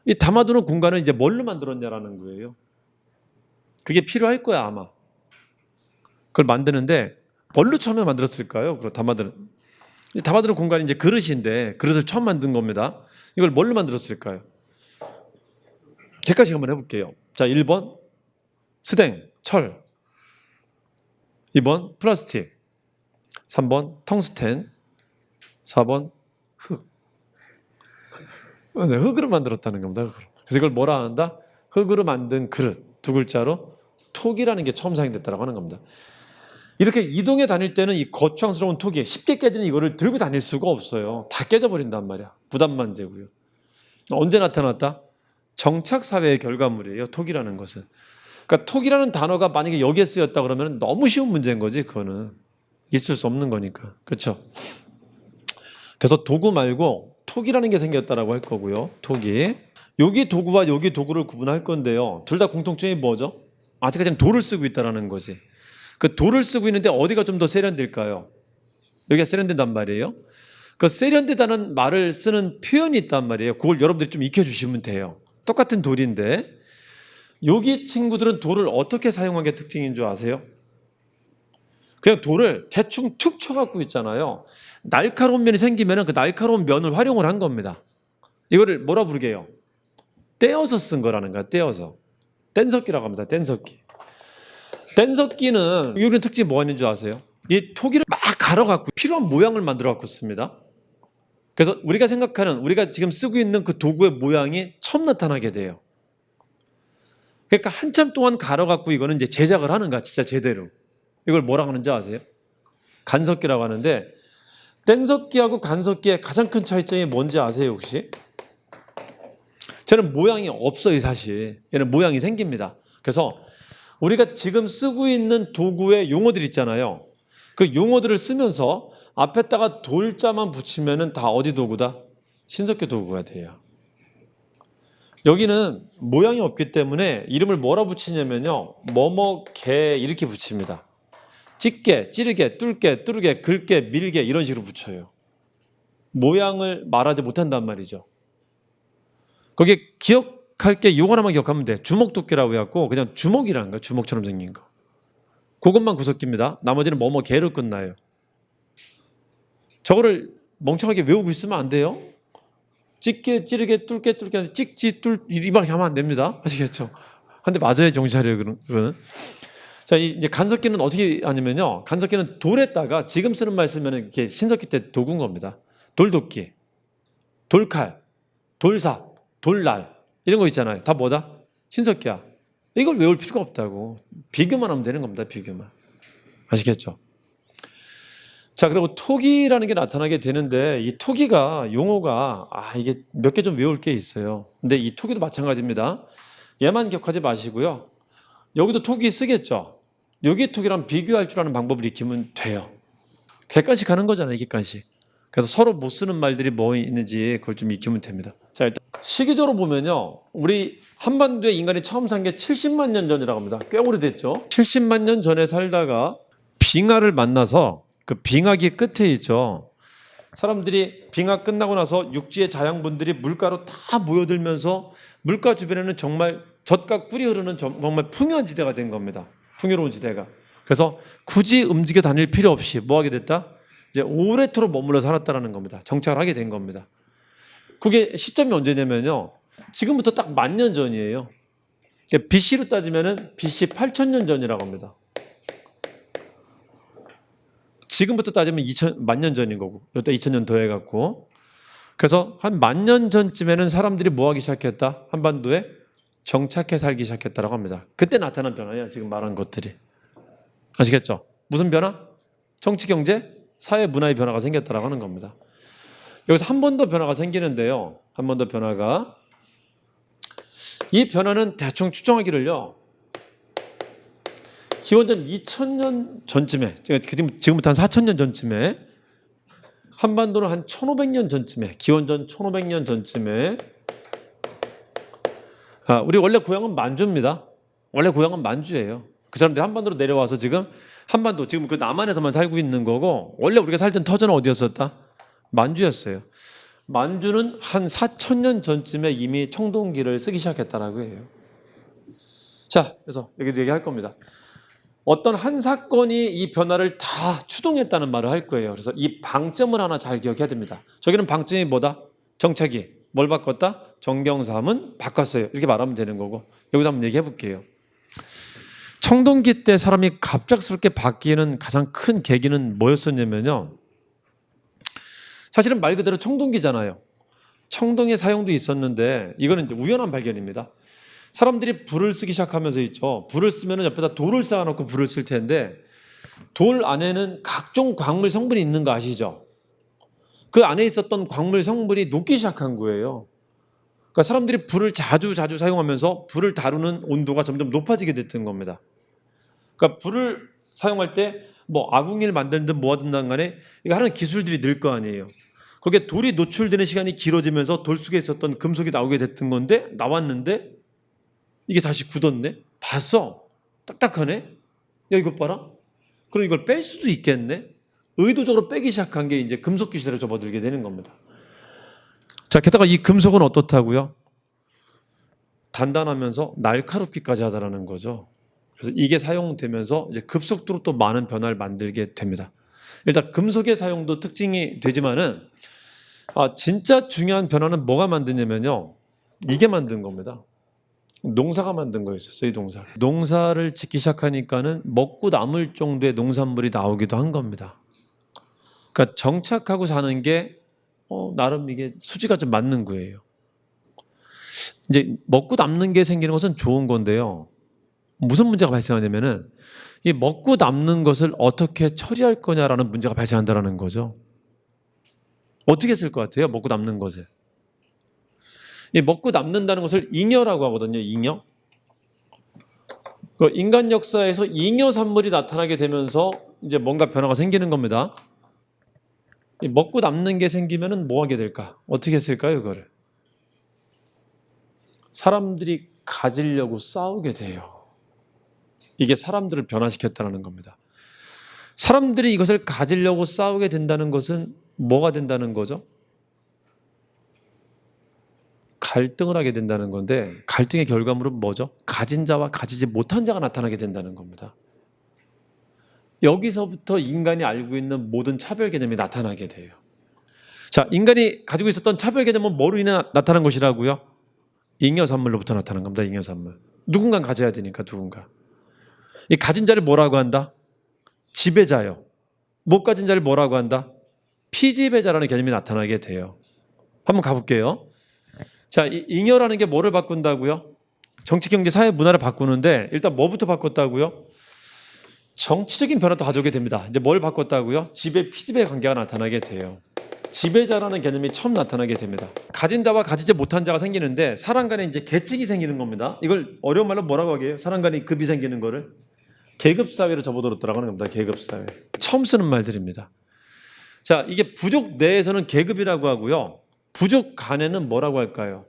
이 담아두는 공간을 이제 뭘로 만들었냐라는 거예요. 그게 필요할 거야 아마. 그걸 만드는데 뭘로 처음에 만들었을까요? 그걸 담아두는 공간이 이제 그릇인데 그릇을 처음 만든 겁니다. 이걸 뭘로 만들었을까요? 객관식 한번 해볼게요. 자, 1번 스댕, 철, 2번 플라스틱, 3번 텅스텐, 4번 흙. 흙으로 만들었다는 겁니다. 흙으로. 그래서 이걸 뭐라 한다? 흙으로 만든 그릇. 2글자로 톡이라는 게 처음 사용됐다고 하는 겁니다. 이렇게 이동해 다닐 때는 이 거추장스러운 톡이 쉽게 깨지는 이거를 들고 다닐 수가 없어요. 다 깨져버린단 말이야. 부담만 되고요. 언제 나타났다? 정착사회의 결과물이에요. 톡이라는 것은. 그러니까 톡이라는 단어가 만약에 여기에 쓰였다 그러면 너무 쉬운 문제인 거지. 그거는 있을 수 없는 거니까. 그렇죠? 그래서 도구 말고 톡이라는 게 생겼다라고 할 거고요. 톡이. 여기 도구와 여기 도구를 구분할 건데요. 둘 다 공통점이 뭐죠? 아직까지는 돌을 쓰고 있다는 거지. 그 돌을 쓰고 있는데 어디가 좀 더 세련될까요? 여기가 세련된단 말이에요. 그 세련되다는 말을 쓰는 표현이 있단 말이에요. 그걸 여러분들이 좀 익혀주시면 돼요. 똑같은 돌인데 여기 친구들은 돌을 어떻게 사용한 게 특징인 줄 아세요? 그냥 돌을 대충 툭 쳐갖고 있잖아요. 날카로운 면이 생기면 그 날카로운 면을 활용을 한 겁니다. 이거를 뭐라 부르게 해요? 떼어서 쓴 거라는 거야. 떼어서. 뗀석기라고 합니다. 뗀석기. 뗀석기는 이런 특징이 뭐가 있는 줄 아세요? 이 토기를 막 갈아갖고 필요한 모양을 만들어갖고 씁니다. 그래서 우리가 생각하는, 우리가 지금 쓰고 있는 그 도구의 모양이 처음 나타나게 돼요. 그러니까 한참 동안 갈아갖고 이거는 이제 제작을 하는 거야. 진짜 제대로. 이걸 뭐라고 하는지 아세요? 간석기라고 하는데, 뗀석기하고 간석기의 가장 큰 차이점이 뭔지 아세요 혹시? 쟤는 모양이 없어요 사실. 얘는 모양이 생깁니다. 그래서 우리가 지금 쓰고 있는 도구의 용어들 있잖아요. 그 용어들을 쓰면서 앞에다가 돌자만 붙이면은 다 어디 도구다? 신석기 도구가 돼요. 여기는 모양이 없기 때문에 이름을 뭐라 붙이냐면요. 뭐뭐 개 이렇게 붙입니다. 찢게, 찌르게, 뚫게, 뚫게, 긁게, 밀게 이런 식으로 붙여요. 모양을 말하지 못한단 말이죠. 거기에 기억할 게 이거 하나만 기억하면 돼. 주먹도끼라고 해갖고 그냥 주먹이라는 거야. 주먹처럼 생긴 거. 그것만 구석기입니다. 나머지는 뭐뭐 개로 끝나요. 저거를 멍청하게 외우고 있으면 안 돼요. 찢게, 찌르게, 뚫게, 뚫게, 찍지, 이렇게 하면 안 됩니다. 아시겠죠? 근데 맞아요, 정신 차려요, 그거는. 자, 이제 간석기는 어떻게 하냐면요. 간석기는 돌에다가 지금 쓰는 말 쓰면 이렇게 신석기 때 도구인 겁니다. 돌도끼, 돌칼, 돌삽, 돌날, 이런 거 있잖아요. 다 뭐다? 신석기야. 이걸 외울 필요가 없다고. 비교만 하면 되는 겁니다, 비교만. 아시겠죠? 자, 그리고 토기라는 게 나타나게 되는데 이 토기가 용어가 이게 몇 개 좀 외울 게 있어요. 근데 이 토기도 마찬가지입니다. 얘만 기억하지 마시고요. 여기도 토기 쓰겠죠. 여기 토기랑 비교할 줄 아는 방법을 익히면 돼요. 객관식 하는 거잖아요, 객관식. 그래서 서로 못 쓰는 말들이 뭐 있는지 그걸 좀 익히면 됩니다. 자, 일단 시기적으로 보면요. 우리 한반도에 인간이 처음 산 게 70만 년 전이라고 합니다. 꽤 오래됐죠. 70만 년 전에 살다가 빙하를 만나서 그 빙하기 끝에 있죠. 사람들이 빙하 끝나고 나서 육지의 자양분들이 물가로 다 모여들면서 물가 주변에는 정말 젖과 꿀이 흐르는 정말 풍요한 지대가 된 겁니다. 풍요로운 지대가. 그래서 굳이 움직여 다닐 필요 없이 뭐 하게 됐다? 이제 오래도록 머물러 살았다라는 겁니다. 정착을 하게 된 겁니다. 그게 시점이 언제냐면요. 지금부터 딱 10,000년 전이에요. BC로 따지면은 BC 8,000년 전이라고 합니다. 지금부터 따지면 10,000년 전인 거고, 여기다 2,000년 더해갖고. 그래서 한 10,000년 전쯤에는 사람들이 뭐 하기 시작했다? 한반도에 정착해 살기 시작했다라고 합니다. 그때 나타난 변화예요. 지금 말한 것들이. 아시겠죠? 무슨 변화? 정치, 경제, 사회, 문화의 변화가 생겼다라고 하는 겁니다. 여기서 한 번 더 변화가 생기는데요. 한 번 더 변화가. 이 변화는 대충 추정하기를요. 기원전 2000년 전쯤에, 지금부터 한 4000년 전쯤에, 한반도는 한 1500년 전쯤에, 기원전 1500년 전쯤에, 우리 원래 고향은 만주입니다. 원래 고향은 만주예요. 그 사람들이 한반도로 내려와서 지금 한반도, 지금 그 남한에서만 살고 있는 거고, 원래 우리가 살던 터전은 어디였었다? 만주였어요. 만주는 한 4000년 전쯤에 이미 청동기를 쓰기 시작했다라고 해요. 자, 그래서 여기도 얘기할 겁니다. 어떤 한 사건이 이 변화를 다 추동했다는 말을 할 거예요. 그래서 이 방점을 하나 잘 기억해야 됩니다. 저기는 방점이 뭐다? 정착이. 뭘 바꿨다? 정경삼은 바꿨어요. 이렇게 말하면 되는 거고. 여기서 한번 얘기해 볼게요. 청동기 때 사람이 갑작스럽게 바뀌는 가장 큰 계기는 뭐였었냐면요. 사실은 말 그대로 청동기잖아요. 청동의 사용도 있었는데 이거는 이제 우연한 발견입니다. 사람들이 불을 쓰기 시작하면서 있죠. 불을 쓰면 옆에다 돌을 쌓아놓고 불을 쓸 텐데 돌 안에는 각종 광물 성분이 있는 거 아시죠? 그 안에 있었던 광물 성분이 녹기 시작한 거예요. 그러니까 사람들이 불을 자주 사용하면서 불을 다루는 온도가 점점 높아지게 됐던 겁니다. 그러니까 불을 사용할 때 뭐 아궁이를 만들든 뭐하든 간에 이거 하는 기술들이 늘 거 아니에요. 거기에 돌이 노출되는 시간이 길어지면서 돌 속에 있었던 금속이 나오게 됐던 건데 나왔는데 이게 다시 굳었네? 봤어? 딱딱하네? 야, 이것 봐라? 그럼 이걸 뺄 수도 있겠네? 의도적으로 빼기 시작한 게 이제 금속기 시대로 접어들게 되는 겁니다. 자, 게다가 이 금속은 어떻다고요? 단단하면서 날카롭기까지 하다라는 거죠. 그래서 이게 사용되면서 이제 급속도로 또 많은 변화를 만들게 됩니다. 일단 금속의 사용도 특징이 되지만은 진짜 중요한 변화는 뭐가 만드냐면요. 이게 만든 겁니다. 농사가 만든 거였어요. 이 농사를 짓기 시작하니까는 먹고 남을 정도의 농산물이 나오기도 한 겁니다. 그러니까 정착하고 사는 게 나름 이게 수지가 좀 맞는 거예요. 이제 먹고 남는 게 생기는 것은 좋은 건데요. 무슨 문제가 발생하냐면은 이 먹고 남는 것을 어떻게 처리할 거냐라는 문제가 발생한다는 거죠. 어떻게 했을 것 같아요? 먹고 남는 것을. 이 먹고 남는다는 것을 잉여라고 하거든요. 잉여. 그 인간 역사에서 잉여 산물이 나타나게 되면서 이제 뭔가 변화가 생기는 겁니다. 이 먹고 남는 게 생기면은 뭐 하게 될까? 어떻게 했을까요, 이거를? 사람들이 가지려고 싸우게 돼요. 이게 사람들을 변화시켰다는 겁니다. 사람들이 이것을 가지려고 싸우게 된다는 것은 뭐가 된다는 거죠? 갈등을 하게 된다는 건데, 갈등의 결과물은 뭐죠? 가진 자와 가지지 못한 자가 나타나게 된다는 겁니다. 여기서부터 인간이 알고 있는 모든 차별 개념이 나타나게 돼요. 자, 인간이 가지고 있었던 차별 개념은 뭐로 인해 나타난 것이라고요? 잉여산물로부터 나타난 겁니다. 잉여산물. 누군가 가져야 되니까 누군가. 이 가진 자를 뭐라고 한다? 지배자요. 못 가진 자를 뭐라고 한다? 피지배자라는 개념이 나타나게 돼요. 한번 가볼게요. 자, 이 잉여라는 게 뭐를 바꾼다고요? 정치, 경제, 사회, 문화를 바꾸는데 일단 뭐부터 바꿨다고요? 정치적인 변화도 가져오게 됩니다. 이제 뭘 바꿨다고요? 지배, 피지배 관계가 나타나게 돼요. 지배자라는 개념이 처음 나타나게 됩니다. 가진 자와 가지지 못한 자가 생기는데 사람 간에 이제 계층이 생기는 겁니다. 이걸 어려운 말로 뭐라고 하게요? 사람 간에 급이 생기는 거를 계급사회로 접어들었다고 하는 겁니다. 계급사회. 처음 쓰는 말들입니다. 자, 이게 부족 내에서는 계급이라고 하고요. 부족 간에는 뭐라고 할까요?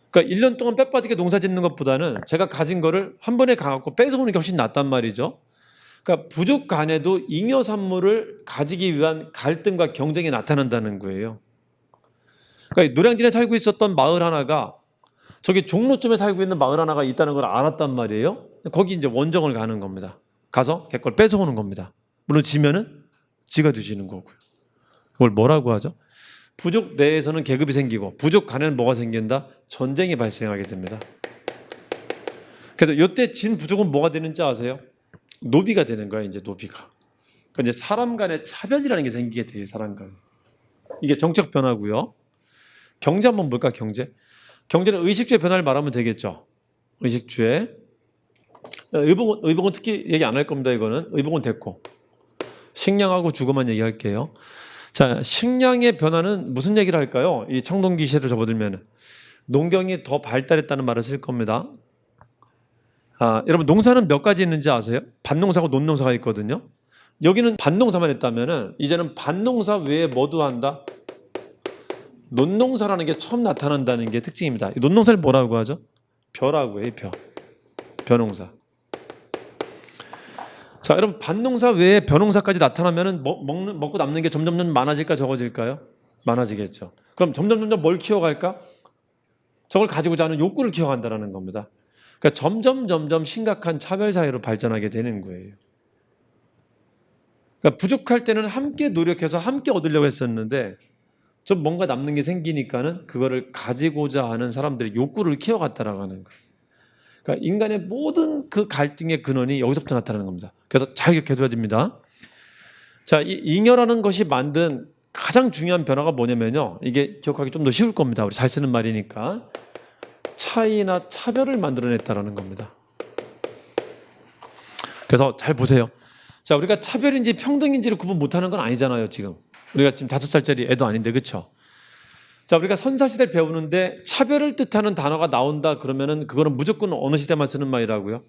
그러니까 1년 동안 빼빠지게 농사 짓는 것보다는 제가 가진 거를 한 번에 가갖고 뺏어오는 게 훨씬 낫단 말이죠. 그러니까 부족 간에도 잉여 산물을 가지기 위한 갈등과 경쟁이 나타난다는 거예요. 그러니까 노량진에 살고 있었던 마을 하나가 저기 종로점에 살고 있는 마을 하나가 있다는 걸 알았단 말이에요. 거기 이제 원정을 가는 겁니다. 가서 걔 걸 뺏어오는 겁니다. 물론 지면은 지가 뒤지는 거고요. 그걸 뭐라고 하죠? 부족 내에서는 계급이 생기고 부족 간에는 뭐가 생긴다? 전쟁이 발생하게 됩니다. 그래서 이때 진 부족은 뭐가 되는지 아세요? 노비가 되는 거야, 이제 노비가. 그러니까 이제 사람 간의 차별이라는 게 생기게 돼요, 사람 간에. 이게 정책 변화고요. 경제 한번 볼까, 경제? 경제는 의식주의 변화를 말하면 되겠죠. 의식주의. 의복은 특히 얘기 안 할 겁니다, 이거는. 의복은 됐고. 식량하고 주거만 얘기할게요. 자, 식량의 변화는 무슨 얘기를 할까요? 이 청동기 시대로 접어들면 농경이 더 발달했다는 말을 쓸 겁니다. 여러분 농사는 몇 가지 있는지 아세요? 밭농사하고 논농사가 있거든요. 여기는 밭농사만 했다면 이제는 밭농사 외에 뭐도 한다? 논농사라는 게 처음 나타난다는 게 특징입니다. 이 논농사를 뭐라고 하죠? 벼라고 해요. 벼농사. 자, 여러분 밭농사 외에 벼농사까지 나타나면 먹고 남는 게 점점 많아질까 적어질까요? 많아지겠죠. 그럼 점점 뭘 키워갈까? 저걸 가지고자 하는 욕구를 키워간다는 겁니다. 그러니까 점점 심각한 차별 사회로 발전하게 되는 거예요. 그러니까 부족할 때는 함께 노력해서 함께 얻으려고 했었는데 좀 뭔가 남는 게 생기니까는 그거를 가지고자 하는 사람들의 욕구를 키워갔다라고 하는 거예요. 그러니까 인간의 모든 그 갈등의 근원이 여기서부터 나타나는 겁니다. 그래서 잘 기억해둬야 됩니다. 자, 이 잉여라는 것이 만든 가장 중요한 변화가 뭐냐면요. 이게 기억하기 좀 더 쉬울 겁니다. 우리 잘 쓰는 말이니까. 차이나 차별을 만들어냈다라는 겁니다. 그래서 잘 보세요. 자, 우리가 차별인지 평등인지를 구분 못하는 건 아니잖아요, 지금. 우리가 지금 5살짜리 애도 아닌데, 그렇죠? 자, 우리가 선사시대를 배우는데 차별을 뜻하는 단어가 나온다 그러면은 그거는 무조건 어느 시대만 쓰는 말이라고요?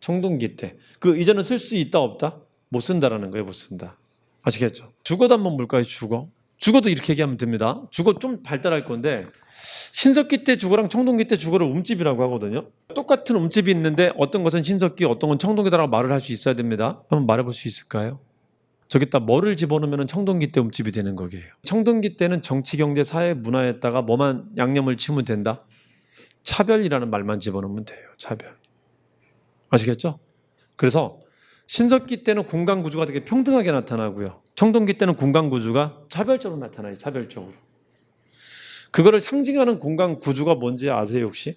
청동기 때. 그 이제는 쓸 수 있다 없다? 못 쓴다라는 거예요, 못 쓴다. 아시겠죠? 주거도 한번 볼까요, 주거? 주거도 이렇게 얘기하면 됩니다. 주거 좀 발달할 건데 신석기 때 주거랑 청동기 때 주거를 움집이라고 하거든요. 똑같은 움집이 있는데 어떤 것은 신석기, 어떤 건 청동기다라고 말을 할 수 있어야 됩니다. 한번 말해볼 수 있을까요? 저기다 뭐를 집어넣으면 청동기 때 움집이 되는 거예요. 청동기 때는 정치, 경제, 사회, 문화에다가 뭐만 양념을 치면 된다? 차별이라는 말만 집어넣으면 돼요. 차별. 아시겠죠? 그래서 신석기 때는 공간 구조가 되게 평등하게 나타나고요. 청동기 때는 공간 구조가 차별적으로 나타나요. 차별적으로. 그거를 상징하는 공간 구조가 뭔지 아세요 혹시?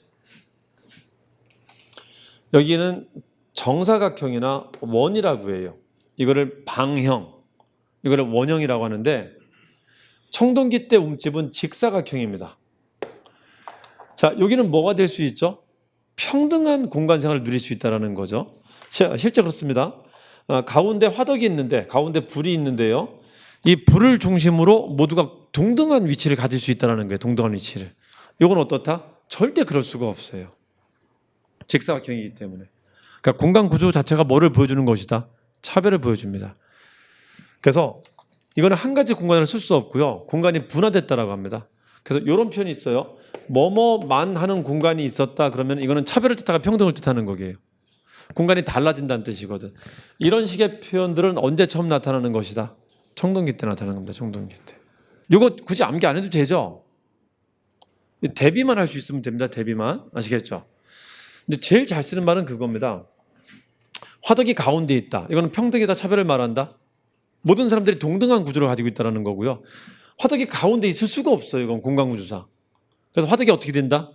여기는 정사각형이나 원이라고 해요. 이거를 방형, 이거를 원형이라고 하는데 청동기 때 움집은 직사각형입니다. 자, 여기는 뭐가 될 수 있죠? 평등한 공간 생활을 누릴 수 있다는 거죠. 실제 그렇습니다. 가운데 화덕이 있는데, 가운데 불이 있는데요. 이 불을 중심으로 모두가 동등한 위치를 가질 수 있다는 거예요. 동등한 위치를. 이건 어떻다? 절대 그럴 수가 없어요. 직사각형이기 때문에. 그러니까 공간 구조 자체가 뭐를 보여주는 것이다? 차별을 보여줍니다. 그래서 이거는 한 가지 공간을 쓸 수 없고요. 공간이 분화됐다라고 합니다. 그래서 이런 표현이 있어요. 뭐뭐만 하는 공간이 있었다 그러면 이거는 차별을 뜻하고 평등을 뜻하는 거예요. 공간이 달라진다는 뜻이거든. 이런 식의 표현들은 언제 처음 나타나는 것이다? 청동기 때 나타나는 겁니다. 청동기 때. 이거 굳이 암기 안 해도 되죠? 대비만 할 수 있으면 됩니다. 대비만. 아시겠죠? 근데 제일 잘 쓰는 말은 그겁니다. 화덕이 가운데 있다. 이거는 평등이다, 차별을 말한다. 모든 사람들이 동등한 구조를 가지고 있다는 거고요. 화덕이 가운데 있을 수가 없어요. 이건 공간 구조상. 그래서 화덕이 어떻게 된다?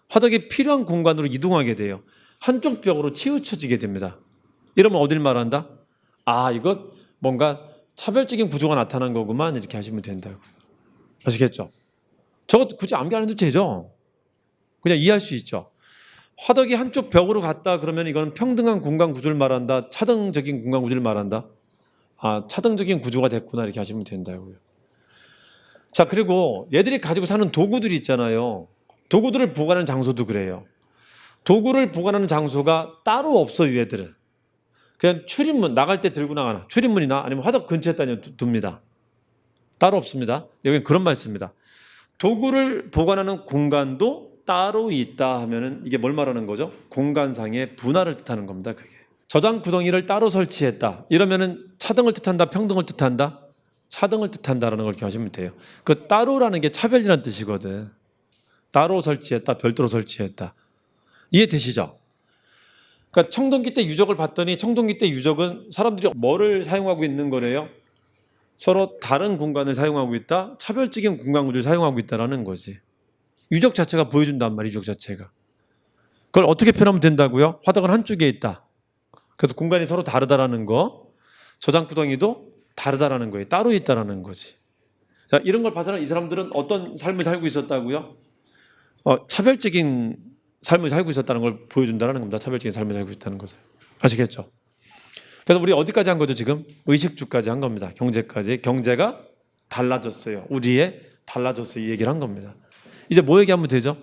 화덕이 필요한 공간으로 이동하게 돼요. 한쪽 벽으로 치우쳐지게 됩니다. 이러면 어딜 말한다? 아, 이거 뭔가 차별적인 구조가 나타난 거구만 이렇게 하시면 된다고. 아시겠죠? 저거 굳이 암기 안 해도 되죠? 그냥 이해할 수 있죠? 화덕이 한쪽 벽으로 갔다 그러면 이건 평등한 공간 구조를 말한다? 차등적인 공간 구조를 말한다? 아, 차등적인 구조가 됐구나 이렇게 하시면 된다고요. 자, 그리고 얘들이 가지고 사는 도구들이 있잖아요. 도구들을 보관하는 장소도 그래요. 도구를 보관하는 장소가 따로 없어요, 얘들은. 그냥 출입문, 나갈 때 들고 나가나 출입문이나 아니면 화덕 근처에다 둡니다. 따로 없습니다. 여기는 그런 말 씁니다. 도구를 보관하는 공간도 따로 있다 하면은 이게 뭘 말하는 거죠? 공간상의 분할을 뜻하는 겁니다. 그게. 저장 구덩이를 따로 설치했다. 이러면은 차등을 뜻한다, 평등을 뜻한다? 차등을 뜻한다라는 걸 기억하시면 돼요. 그 따로라는 게 차별이라는 뜻이거든. 따로 설치했다, 별도로 설치했다. 이해되시죠? 그러니까 청동기 때 유적을 봤더니 청동기 때 유적은 사람들이 뭐를 사용하고 있는 거래요? 서로 다른 공간을 사용하고 있다, 차별적인 공간 구조를 사용하고 있다라는 거지. 유적 자체가 보여준단 말이에요. 유적 자체가. 그걸 어떻게 표현하면 된다고요? 화덕은 한쪽에 있다. 그래서 공간이 서로 다르다라는 거. 저장 구덩이도 다르다라는 거예요. 따로 있다라는 거지. 자, 이런 걸 봐서는 이 사람들은 어떤 삶을 살고 있었다고요? 차별적인 삶을 살고 있었다는 걸 보여준다는 겁니다. 차별적인 삶을 살고 있다는 것을. 아시겠죠? 그래서 우리 어디까지 한 거죠 지금? 의식주까지 한 겁니다. 경제까지. 경제가 달라졌어요. 우리의 달라졌어요. 이 얘기를 한 겁니다. 이제 뭐 얘기하면 되죠?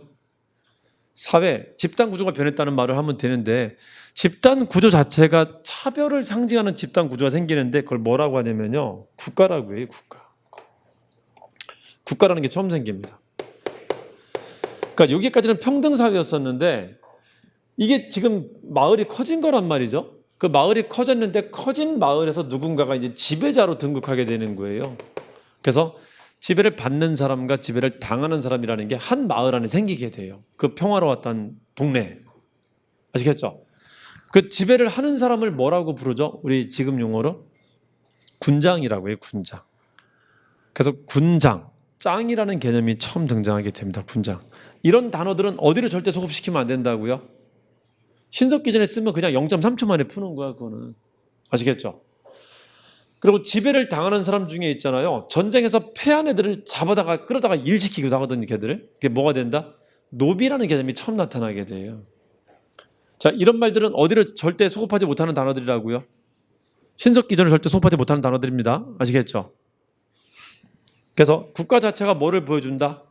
사회, 집단 구조가 변했다는 말을 하면 되는데 집단 구조 자체가 차별을 상징하는 집단 구조가 생기는데 그걸 뭐라고 하냐면요. 국가라고 해요. 국가. 국가라는 게 처음 생깁니다. 그러니까 여기까지는 평등사회였었는데 이게 지금 마을이 커진 거란 말이죠. 그 마을이 커졌는데 커진 마을에서 누군가가 이제 지배자로 등극하게 되는 거예요. 그래서 지배를 받는 사람과 지배를 당하는 사람이라는 게 한 마을 안에 생기게 돼요. 그 평화로웠던 동네. 아시겠죠? 그 지배를 하는 사람을 뭐라고 부르죠? 우리 지금 용어로? 군장이라고 해요. 군장. 그래서 군장, 짱이라는 개념이 처음 등장하게 됩니다. 군장. 이런 단어들은 어디를 절대 소급시키면 안 된다고요? 신석기전에 쓰면 그냥 0.3초 만에 푸는 거야. 그거는. 아시겠죠? 그리고 지배를 당하는 사람 중에 있잖아요. 전쟁에서 패한 애들을 잡아다가 끌어다가 일시키기도 하거든요. 걔들을. 그게 뭐가 된다? 노비라는 개념이 처음 나타나게 돼요. 자, 이런 말들은 어디를 절대 소급하지 못하는 단어들이라고요? 신석기전을 절대 소급하지 못하는 단어들입니다. 아시겠죠? 그래서 국가 자체가 뭐를 보여준다?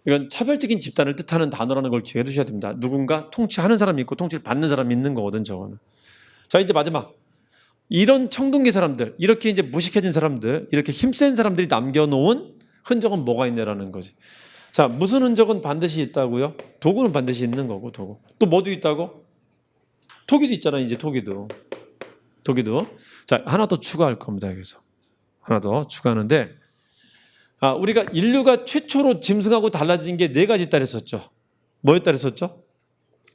이건 차별적인 집단을 뜻하는 단어라는 걸 기억해 두셔야 됩니다. 누군가 통치하는 사람이 있고 통치를 받는 사람이 있는 거거든, 저거는. 자, 이제 마지막. 이런 청동기 사람들, 이렇게 이제 무식해진 사람들, 이렇게 힘센 사람들이 남겨놓은 흔적은 뭐가 있냐라는 거지. 자, 무슨 흔적은 반드시 있다고요? 도구는 반드시 있는 거고, 도구. 또 뭐도 있다고? 토기도 있잖아요, 이제 토기도. 토기도. 자, 하나 더 추가할 겁니다, 여기서. 하나 더 추가하는데, 우리가 인류가 최초로 짐승하고 달라진 게 4가지 있다 그랬었죠. 뭐였다 그랬었죠?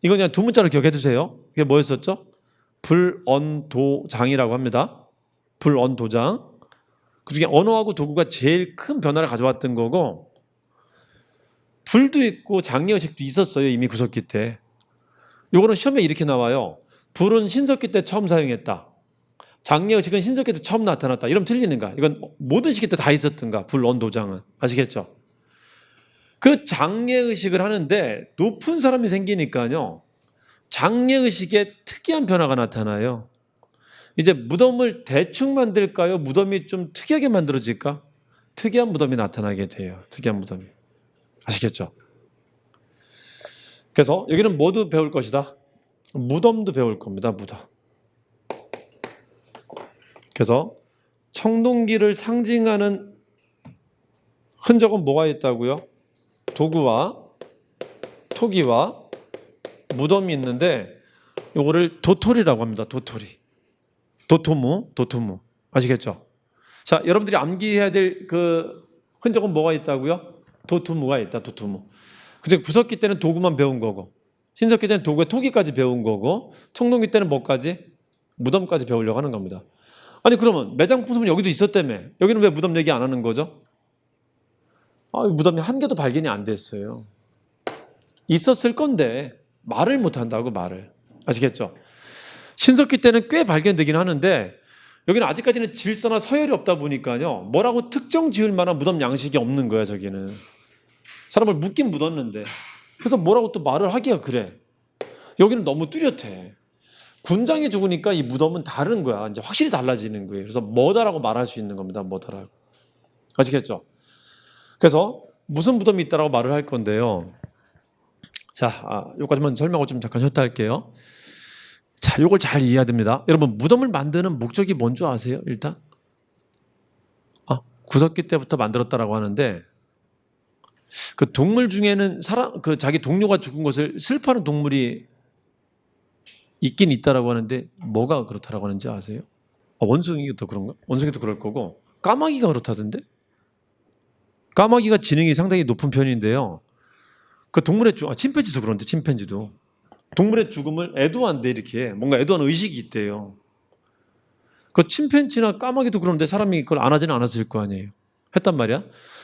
이거 그냥 두 문자로 기억해 두세요. 이게 뭐였었죠? 불언도장이라고 합니다. 불언도장. 그중에 언어하고 도구가 제일 큰 변화를 가져왔던 거고, 불도 있고 장례의식도 있었어요. 이미 구석기 때. 요거는 시험에 이렇게 나와요. 불은 신석기 때 처음 사용했다. 장례의식은 신석기 때 처음 나타났다. 이러면 틀리는가? 이건 모든 시기 때 다 있었던가? 불, 언, 도장은. 아시겠죠? 그 장례의식을 하는데 높은 사람이 생기니까요, 장례의식에 특이한 변화가 나타나요. 이제 무덤을 대충 만들까요? 무덤이 좀 특이하게 만들어질까? 특이한 무덤이 나타나게 돼요. 특이한 무덤이. 아시겠죠? 그래서 여기는 뭐도 배울 것이다? 무덤도 배울 겁니다. 무덤. 그래서 청동기를 상징하는 흔적은 뭐가 있다고요? 도구와 토기와 무덤이 있는데, 요거를 도토리라고 합니다. 도토리. 도토무. 아시겠죠? 자, 여러분들이 암기해야 될 그 흔적은 뭐가 있다고요? 도토무가 있다. 도토무. 그죠? 구석기 때는 도구만 배운 거고, 신석기 때는 도구에 토기까지 배운 거고, 청동기 때는 뭐까지? 무덤까지 배우려고 하는 겁니다. 아니, 그러면 매장품은 여기도 있었다며, 여기는 왜 무덤 얘기 안 하는 거죠? 무덤이 한 개도 발견이 안 됐어요. 있었을 건데 말을 못 한다고, 말을. 아시겠죠? 신석기 때는 꽤 발견되긴 하는데, 여기는 아직까지는 질서나 서열이 없다 보니까요, 뭐라고 특정 지을 만한 무덤 양식이 없는 거야. 저기는 사람을 묻긴 묻었는데, 그래서 뭐라고 또 말을 하기가 그래. 여기는 너무 뚜렷해. 군장이 죽으니까 이 무덤은 다른 거야. 이제 확실히 달라지는 거예요. 그래서 뭐다라고 말할 수 있는 겁니다. 뭐다라고. 아시겠죠? 그래서 무슨 무덤이 있다라고 말을 할 건데요. 자, 여기까지만 설명을 좀 잠깐 쉬었다 할게요. 자, 요걸 잘 이해해야 됩니다. 여러분, 무덤을 만드는 목적이 뭔 줄 아세요? 일단 구석기 때부터 만들었다라고 하는데, 그 동물 중에는 자기 동료가 죽은 것을 슬퍼하는 동물이 있긴 있다라고 하는데, 뭐가 그렇다라고 하는지 아세요? 원숭이도 그런가? 원숭이도 그럴 거고, 까마귀가 그렇다던데? 까마귀가 지능이 상당히 높은 편인데요. 그 동물의 침팬지도 그런데, 침팬지도 동물의 죽음을 애도한대. 이렇게 뭔가 애도하는 의식이 있대요. 그 침팬지나 까마귀도 그런데 사람이 그걸 안 하지는 않았을 거 아니에요. 했단 말이야.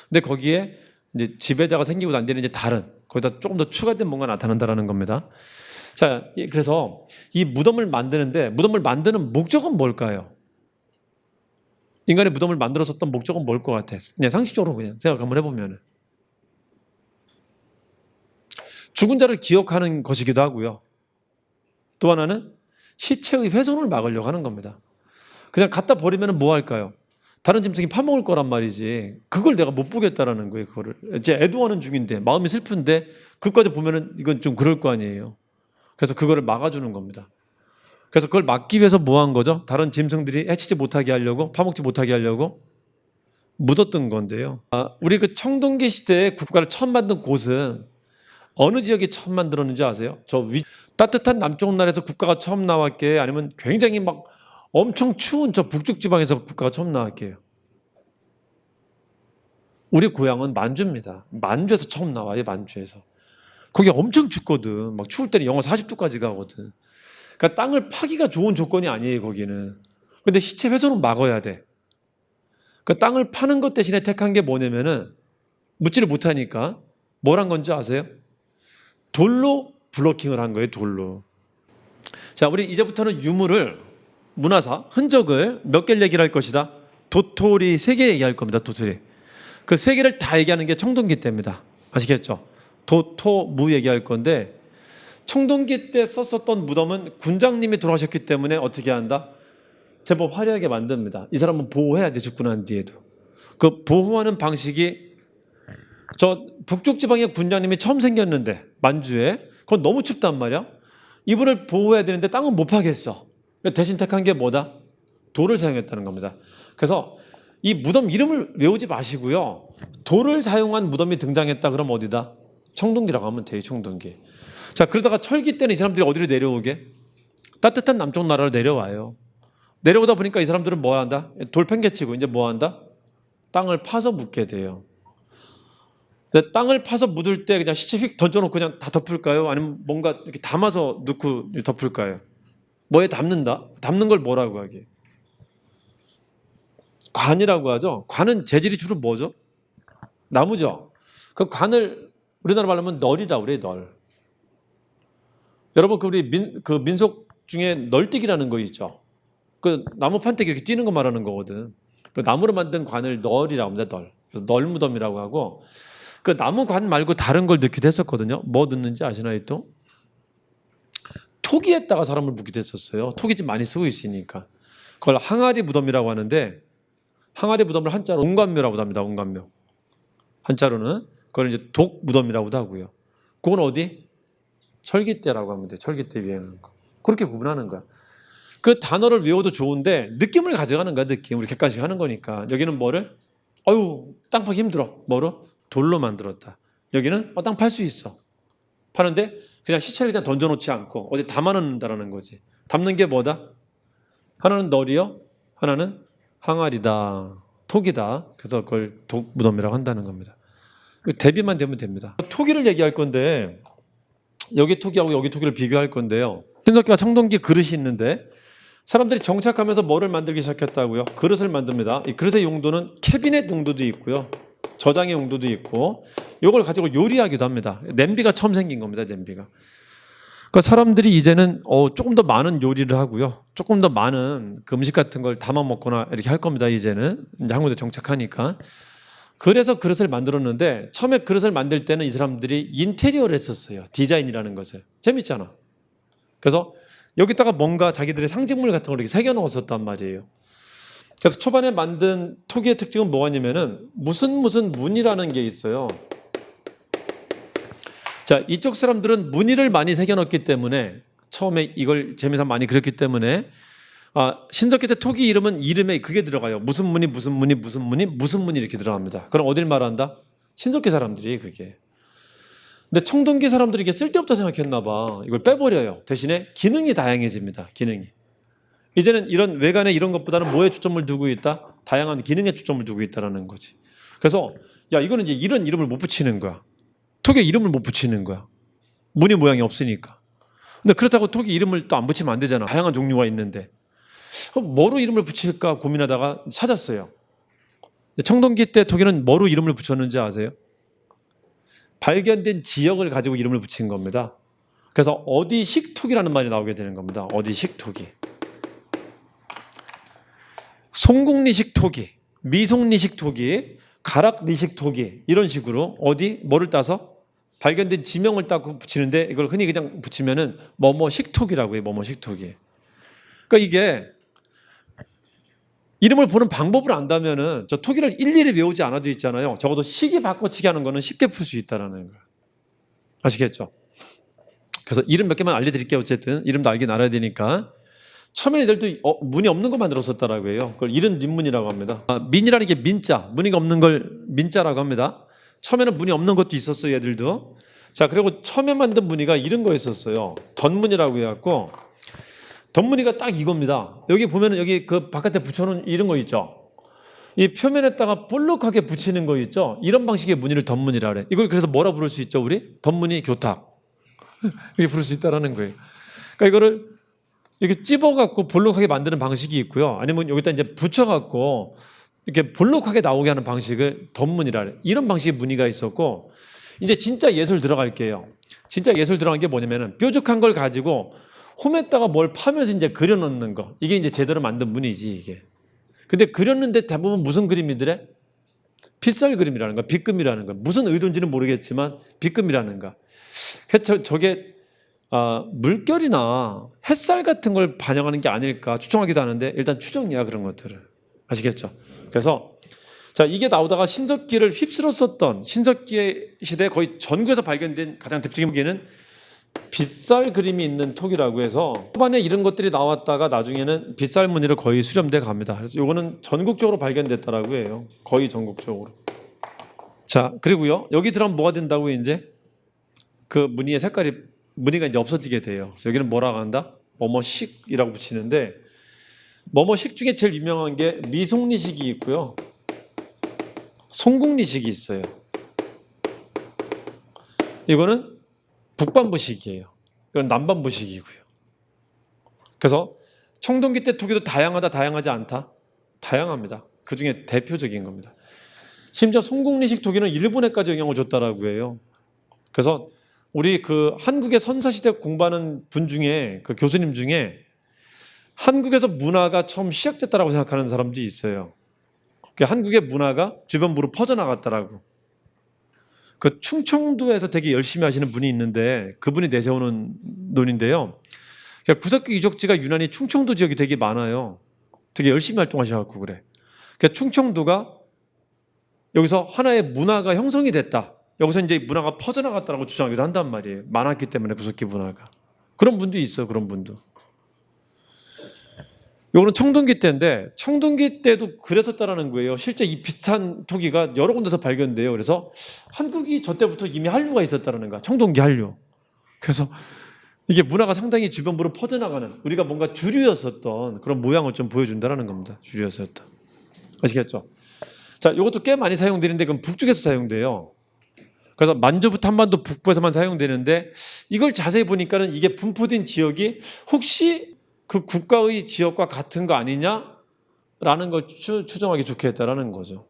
근데 거기에 이제 지배자가 생기고 난 뒤에는 이제 다른, 거기다 조금 더 추가된 뭔가 나타난다라는 겁니다. 자, 그래서 이 무덤을 만드는데, 무덤을 만드는 목적은 뭘까요? 인간의 무덤을 만들었었던 목적은 뭘 것 같아? 그냥 상식적으로 그냥 생각 한번 해보면은, 죽은 자를 기억하는 것이기도 하고요. 또 하나는 시체의 훼손을 막으려고 하는 겁니다. 그냥 갖다 버리면 뭐 할까요? 다른 짐승이 파먹을 거란 말이지. 그걸 내가 못 보겠다라는 거예요. 그거를 이제 애도하는 중인데, 마음이 슬픈데 그것까지 보면은 이건 좀 그럴 거 아니에요. 그래서 그거를 막아주는 겁니다. 그래서 그걸 막기 위해서 뭐 한 거죠? 다른 짐승들이 해치지 못하게 하려고, 파먹지 못하게 하려고 묻었던 건데요. 우리 그 청동기 시대에 국가를 처음 만든 곳은 어느 지역이 처음 만들었는지 아세요? 따뜻한 남쪽 나라에서 국가가 처음 나왔게, 아니면 굉장히 막 엄청 추운 저 북쪽 지방에서 국가가 처음 나왔게요? 우리 고향은 만주입니다. 만주에서 처음 나와요. 만주에서. 거기 엄청 춥거든. 막 추울 때는 영하 40도까지 가거든. 그러니까 땅을 파기가 좋은 조건이 아니에요. 거기는. 근데 시체 훼손은 막아야 돼. 그 땅을 파는 것 대신에 택한 게 뭐냐면은, 묻지를 못하니까 뭘 한 건지 아세요? 돌로 블로킹을 한 거예요. 돌로. 자, 우리 이제부터는 유물을, 문화사, 흔적을 몇 개를 얘기를 할 것이다? 도토리 3개 얘기할 겁니다. 도토리. 그 3개를 다 얘기하는 게 청동기 때입니다. 아시겠죠? 도토무 얘기할 건데, 청동기 때 썼었던 무덤은 군장님이 돌아가셨기 때문에 어떻게 한다? 제법 화려하게 만듭니다. 이 사람은 보호해야 돼. 죽고 난 뒤에도. 그 보호하는 방식이, 저 북쪽 지방에 군장님이 처음 생겼는데, 만주에, 그건 너무 춥단 말이야. 이분을 보호해야 되는데 땅은 못 파겠어. 대신 택한 게 뭐다? 돌을 사용했다는 겁니다. 그래서 이 무덤 이름을 외우지 마시고요, 돌을 사용한 무덤이 등장했다 그러면 어디다? 청동기라고 하면 돼요. 청동기. 자, 그러다가 철기 때는 이 사람들이 어디로 내려오게? 따뜻한 남쪽 나라로 내려와요. 내려오다 보니까 이 사람들은 뭐 한다? 돌 팽개치고 이제 뭐 한다? 땅을 파서 묻게 돼요. 근데 땅을 파서 묻을 때 그냥 시체 휙 던져놓고 그냥 다 덮을까요? 아니면 뭔가 이렇게 담아서 넣고 덮을까요? 뭐에 담는다? 담는 걸 뭐라고 하게? 관이라고 하죠. 관은 재질이 주로 뭐죠? 나무죠. 그 관을 우리나라 말로 하면 널이라고 그래요. 널. 여러분 그 우리 민속 중에 널뛰기라는 거 있죠. 그 나무 판때기 이렇게 뛰는 거 말하는 거거든. 그 나무로 만든 관을 널이라고 합니다. 널. 그래서 널무덤이라고 하고 그 나무 관 말고 다른 걸 넣기도 했었거든요. 뭐 넣는지 아시나요 또? 토기에다가 사람을 묻기도 했었어요. 토기집 많이 쓰고 있으니까. 그걸 항아리 무덤이라고 하는데 항아리 무덤을 한자로 옹관묘라고 합니다. 옹관묘. 한자로는 그걸 이제 독 무덤이라고도 하고요. 그건 어디? 철기대라고 합니다. 철기대 유행하는 거. 그렇게 구분하는 거야. 그 단어를 외워도 좋은데 느낌을 가져가는 거야. 느낌. 우리 객관식 하는 거니까. 여기는 뭐를? 어유 땅 파기 힘들어. 뭐로? 돌로 만들었다. 여기는 땅 팔 수 있어. 파는데 그냥 시체를 그냥 던져놓지 않고 어디 담아놓는다라는 거지. 담는 게 뭐다? 하나는 널이요. 하나는 항아리다. 톡이다. 그래서 그걸 독 무덤이라고 한다는 겁니다. 대비만 되면 됩니다. 토기를 얘기할 건데 여기 토기하고 여기 토기를 비교할 건데요. 신석기와 청동기 그릇이 있는데 사람들이 정착하면서 뭐를 만들기 시작했다고요? 그릇을 만듭니다. 이 그릇의 용도는 캐비넷 용도도 있고요. 저장의 용도도 있고 이걸 가지고 요리하기도 합니다. 냄비가 처음 생긴 겁니다. 냄비가. 그러니까 사람들이 이제는 조금 더 많은 요리를 하고요. 조금 더 많은 그 음식 같은 걸 담아 먹거나 이렇게 할 겁니다. 이제는 이제 한국에 정착하니까. 그래서 그릇을 만들었는데 처음에 그릇을 만들 때는 이 사람들이 인테리어를 했었어요. 디자인이라는 것을. 재밌잖아. 그래서 여기다가 뭔가 자기들의 상징물 같은 걸 이렇게 새겨 넣었었단 말이에요. 그래서 초반에 만든 토기의 특징은 뭐냐면은 무슨 무늬라는 게 있어요. 자, 이쪽 사람들은 무늬를 많이 새겨 넣었기 때문에 처음에 이걸 재미삼아 많이 그렸기 때문에 신석기 때 토기 이름에 그게 들어가요. 무슨 무늬 이렇게 들어갑니다. 그럼 어딜 말한다? 신석기 사람들이 그게. 근데 청동기 사람들이 이게 쓸데없다 생각했나 봐. 이걸 빼버려요. 대신에 기능이 다양해집니다. 기능이. 이제는 이런 외관에 이런 것보다는 뭐에 초점을 두고 있다? 다양한 기능에 초점을 두고 있다는 거지. 그래서 야 이거는 이제 이런 이름을 못 붙이는 거야. 토기에 이름을 못 붙이는 거야. 무늬 모양이 없으니까. 근데 그렇다고 토기 이름을 또 안 붙이면 안 되잖아. 다양한 종류가 있는데. 뭐로 이름을 붙일까 고민하다가 찾았어요. 청동기 때 토기는 뭐로 이름을 붙였는지 아세요? 발견된 지역을 가지고 이름을 붙인 겁니다. 그래서 어디식 토기라는 말이 나오게 되는 겁니다. 어디식 토기. 송국리식 토기, 미송리식 토기, 가락리식 토기 이런 식으로 뭐를 따서 발견된 지명을 따고 붙이는데 이걸 흔히 그냥 붙이면은 뭐뭐식 토기라고 해요. 뭐뭐식 토기. 그러니까 이게 이름을 보는 방법을 안다면은 저 토기를 일일이 외우지 않아도 있잖아요. 적어도 식이 바꿔치기 하는 거는 쉽게 풀 수 있다라는 거예요. 아시겠죠? 그래서 이름 몇 개만 알려드릴게요. 어쨌든 이름도 알긴 알아야 되니까. 처음에 애들도 문이 없는 거 만들었었다라고 해요. 그걸 이른 민문이라고 합니다. 민이라는 게 민자, 무늬가 없는 걸 민자라고 합니다. 처음에는 문이 없는 것도 있었어요. 애들도. 자, 그리고 처음에 만든 무늬가 이런 거였었어요. 덧무늬라고 해갖고 덧무늬가 딱 이겁니다. 여기 보면은 여기 그 바깥에 붙여놓은 이런 거 있죠. 이 표면에다가 볼록하게 붙이는 거 있죠. 이런 방식의 무늬를 덧무늬라 그래. 이걸 그래서 뭐라 부를 수 있죠, 우리? 덧무늬 교탁. 이렇게 부를 수 있다라는 거예요. 그러니까 이거를 이렇게 찝어갖고 볼록하게 만드는 방식이 있고요. 아니면 여기다 이제 붙여갖고 이렇게 볼록하게 나오게 하는 방식을 덧무늬라 그래. 이런 방식의 무늬가 있었고, 이제 진짜 예술 들어갈게요. 진짜 예술 들어간 게 뭐냐면은 뾰족한 걸 가지고 홈에다가 뭘 파면서 이제 그려놓는 거. 이게 이제 제대로 만든 무늬지, 이게. 근데 그렸는데 대부분 무슨 그림이더래? 빗살 그림이라는 거, 빗금이라는 거. 무슨 의도인지는 모르겠지만 빗금이라는 거. 그래서 저게 물결이나 햇살 같은 걸 반영하는 게 아닐까 추정하기도 하는데 일단 추정이야, 그런 것들을. 아시겠죠? 그래서 자, 이게 나오다가 신석기를 휩쓸었었던 신석기 시대 거의 전국에서 발견된 가장 대표적인 무기는 빗살 그림이 있는 톡이라고 해서 초반에 이런 것들이 나왔다가 나중에는 빗살 무늬로 거의 수렴돼 갑니다. 그래서 이거는 전국적으로 발견됐다라고 해요. 거의 전국적으로. 자, 그리고요, 여기 들어가면 뭐가 된다고 이제 그 무늬의 무늬가 이제 없어지게 돼요. 그래서 여기는 뭐라고 한다? 뭐뭐식이라고 붙이는데, 뭐뭐식 중에 제일 유명한 게 미송리식이 있고요, 송국리식이 있어요. 이거는 북반부식이에요. 이건 남반부식이고요. 그래서 청동기 때 토기도 다양하다, 다양하지 않다? 다양합니다. 그 중에 대표적인 겁니다. 심지어 송국리식 토기는 일본에까지 영향을 줬다라고 해요. 그래서 우리 그 한국의 선사시대 공부하는 분 중에 그 교수님 중에 한국에서 문화가 처음 시작됐다라고 생각하는 사람들이 있어요. 한국의 문화가 주변부로 퍼져나갔다라고. 그 충청도에서 되게 열심히 하시는 분이 있는데 그분이 내세우는 논인데요. 구석기 유적지가 유난히 충청도 지역이 되게 많아요. 되게 열심히 활동하셔갖고 그래. 충청도가 여기서 하나의 문화가 형성이 됐다. 여기서 이제 문화가 퍼져나갔다라고 주장하기도 한단 말이에요. 많았기 때문에 구석기 문화가. 그런 분도 있어요. 그런 분도. 요거는 청동기 때인데 청동기 때도 그랬었다라는 거예요. 실제 이 비슷한 토기가 여러 군데서 발견돼요. 그래서 한국이 저 때부터 이미 한류가 있었다라는 거야. 청동기 한류. 그래서 이게 문화가 상당히 주변부로 퍼져나가는 우리가 뭔가 주류였었던 그런 모양을 좀 보여준다라는 겁니다. 주류였었던. 아시겠죠? 자, 이것도 꽤 많이 사용되는데 그건 북쪽에서 사용돼요. 그래서 만주부터 한반도 북부에서만 사용되는데 이걸 자세히 보니까는 이게 분포된 지역이 혹시 그 국가의 지역과 같은 거 아니냐라는 걸 추정하기 좋게 했다라는 거죠.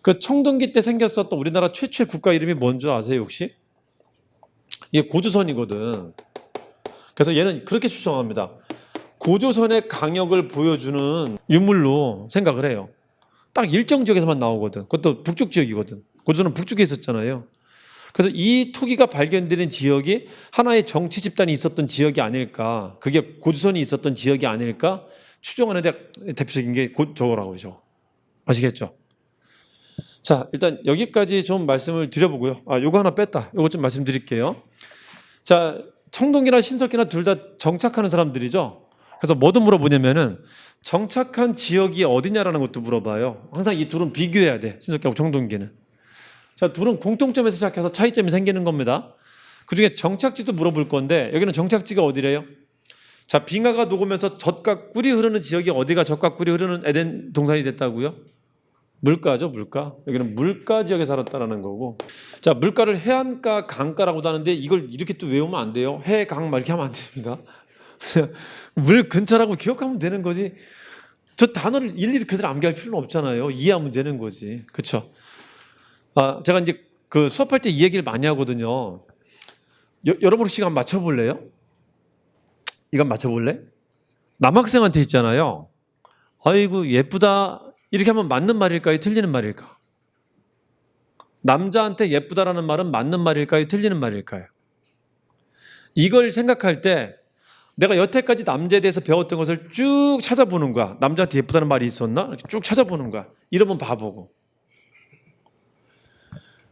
그 청동기 때 생겼었던 우리나라 최초의 국가 이름이 뭔지 아세요 혹시? 이게 고조선이거든. 그래서 얘는 그렇게 추정합니다. 고조선의 강역을 보여주는 유물로 생각을 해요. 딱 일정 지역에서만 나오거든. 그것도 북쪽 지역이거든. 고조선은 북쪽에 있었잖아요. 그래서 이 토기가 발견되는 지역이 하나의 정치 집단이 있었던 지역이 아닐까. 그게 고조선이 있었던 지역이 아닐까 추정하는데 대표적인 게 저거라고 죠. 아시겠죠? 자, 일단 여기까지 좀 말씀을 드려보고요. 요거 하나 뺐다. 요거 좀 말씀드릴게요. 자, 청동기나 신석기나 둘 다 정착하는 사람들이죠. 그래서 뭐도 물어보냐면은 정착한 지역이 어디냐라는 것도 물어봐요. 항상 이 둘은 비교해야 돼. 신석기하고 청동기는. 자, 둘은 공통점에서 시작해서 차이점이 생기는 겁니다. 그중에 정착지도 물어볼 건데 여기는 정착지가 어디래요? 자, 빙하가 녹으면서 젖과 꿀이 흐르는 지역이 어디가 젖과 꿀이 흐르는 에덴 동산이 됐다고요? 물가죠, 물가. 여기는 물가 지역에 살았다라는 거고. 자, 물가를 해안가, 강가라고도 하는데 이걸 이렇게 또 외우면 안 돼요. 해, 강, 막 이렇게 하면 안 됩니다. 물 근처라고 기억하면 되는 거지. 저 단어를 일일이 그대로 암기할 필요는 없잖아요. 이해하면 되는 거지. 그렇죠? 제가 이제 그 수업할 때 이 얘기를 많이 하거든요. 여러분 혹시 한번 맞춰볼래요? 이건 맞춰볼래? 남학생한테 있잖아요. 아이고 예쁘다 이렇게 하면 맞는 말일까요? 틀리는 말일까? 남자한테 예쁘다라는 말은 맞는 말일까요? 틀리는 말일까요? 이걸 생각할 때 내가 여태까지 남자에 대해서 배웠던 것을 쭉 찾아보는 거야. 남자한테 예쁘다는 말이 있었나? 이렇게 쭉 찾아보는 거야. 이러면 바보고.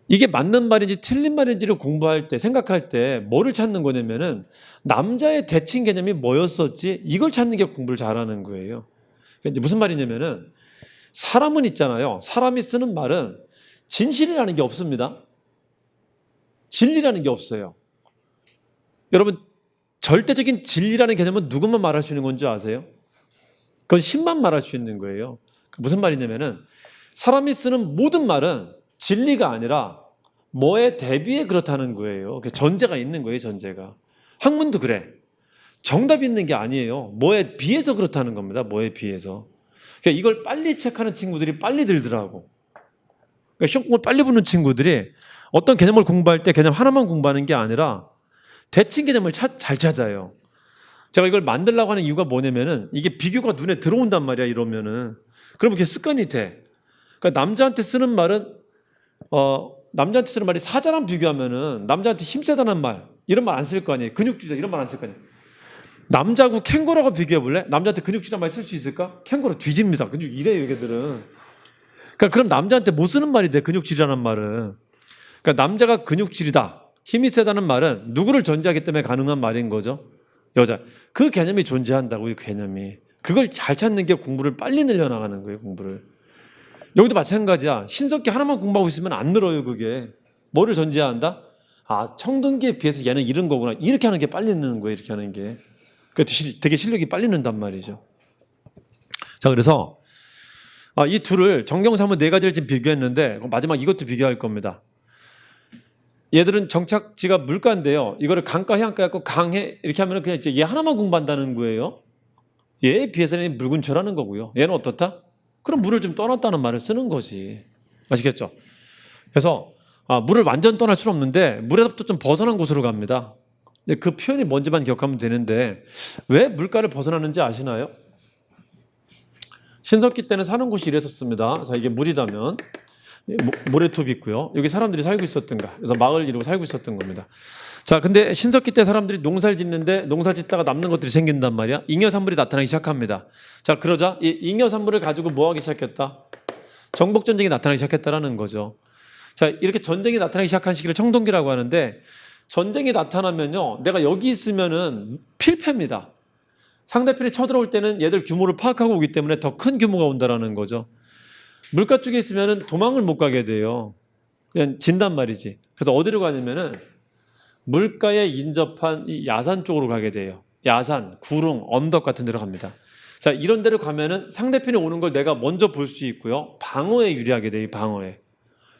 이게 맞는 말인지 틀린 말인지를 공부할 때 생각할 때 뭐를 찾는 거냐면은 남자의 대칭 개념이 뭐였었지 이걸 찾는 게 공부를 잘하는 거예요. 그러니까 무슨 말이냐면은 사람은 있잖아요. 사람이 쓰는 말은 진실이라는 게 없습니다. 진리라는 게 없어요. 여러분 절대적인 진리라는 개념은 누구만 말할 수 있는 건지 아세요? 그건 신만 말할 수 있는 거예요. 무슨 말이냐면은 사람이 쓰는 모든 말은 진리가 아니라 뭐에 대비해 그렇다는 거예요. 전제가 있는 거예요, 전제가. 학문도 그래. 정답이 있는 게 아니에요. 뭐에 비해서 그렇다는 겁니다. 뭐에 비해서. 그러니까 이걸 빨리 체크하는 친구들이 빨리 들더라고. 그러니까 시험 공부를 빨리 보는 친구들이 어떤 개념을 공부할 때 개념 하나만 공부하는 게 아니라 대칭 개념을 잘 찾아요. 제가 이걸 만들려고 하는 이유가 뭐냐면은 이게 비교가 눈에 들어온단 말이야, 이러면은. 그러면 그게 습관이 돼. 그러니까 남자한테 쓰는 말은 남자한테 쓰는 말이 사자랑 비교하면은 남자한테 힘세다는 말 이런 말 안 쓸 거 아니에요. 근육질이다 이런 말 안 쓸 거 아니에요. 남자하고 캥거루하고 비교해 볼래? 남자한테 근육질이란 말 쓸 수 있을까? 캥거루 뒤집니다. 근육 이래요, 얘들은. 그러니까 그럼 남자한테 못 쓰는 말이 돼, 근육질이라는 말은. 그러니까 남자가 근육질이다, 힘이 세다는 말은 누구를 전제하기 때문에 가능한 말인 거죠? 여자. 그 개념이 존재한다고, 이 개념이. 그걸 잘 찾는 게 공부를 빨리 늘려나가는 거예요, 공부를. 여기도 마찬가지야. 신석기 하나만 공부하고 있으면 안 늘어요, 그게. 뭐를 전제해야 한다? 청동기에 비해서 얘는 이런 거구나. 이렇게 하는 게 빨리 느는 거예요, 이렇게 하는 게. 되게 실력이 빨리 는단 말이죠. 자, 그래서 이 둘을 정경사무 네 가지를 지금 비교했는데 마지막 이것도 비교할 겁니다. 얘들은 정착지가 물가인데요. 이거를 강가, 해안가 갖고 강해 이렇게 하면 그냥 이제 얘 하나만 공부한다는 거예요. 얘에 비해서는 물 근처라는 거고요. 얘는 어떻다? 그럼 물을 좀 떠났다는 말을 쓰는 거지. 아시겠죠? 그래서 물을 완전 떠날 수는 없는데 물에서부터 좀 벗어난 곳으로 갑니다. 그 표현이 뭔지만 기억하면 되는데 왜 물가를 벗어나는지 아시나요? 신석기 때는 사는 곳이 이랬었습니다. 자, 이게 물이라면 모래톱이 있고요. 여기 사람들이 살고 있었던가. 그래서 마을 이루고 살고 있었던 겁니다. 자, 근데 신석기 때 사람들이 농사를 짓는데 농사 짓다가 남는 것들이 생긴단 말이야. 잉여산물이 나타나기 시작합니다. 자, 그러자 이 잉여산물을 가지고 뭐 하기 시작했다? 정복전쟁이 나타나기 시작했다라는 거죠. 자, 이렇게 전쟁이 나타나기 시작한 시기를 청동기라고 하는데 전쟁이 나타나면요. 내가 여기 있으면은 필패입니다. 상대편이 쳐들어올 때는 얘들 규모를 파악하고 오기 때문에 더 큰 규모가 온다라는 거죠. 물가 쪽에 있으면은 도망을 못 가게 돼요. 그냥 진단 말이지. 그래서 어디로 가냐면은 물가에 인접한 이 야산 쪽으로 가게 돼요. 야산, 구릉, 언덕 같은 데로 갑니다. 자, 이런 데로 가면은 상대편이 오는 걸 내가 먼저 볼 수 있고요. 방어에 유리하게 돼요. 방어에.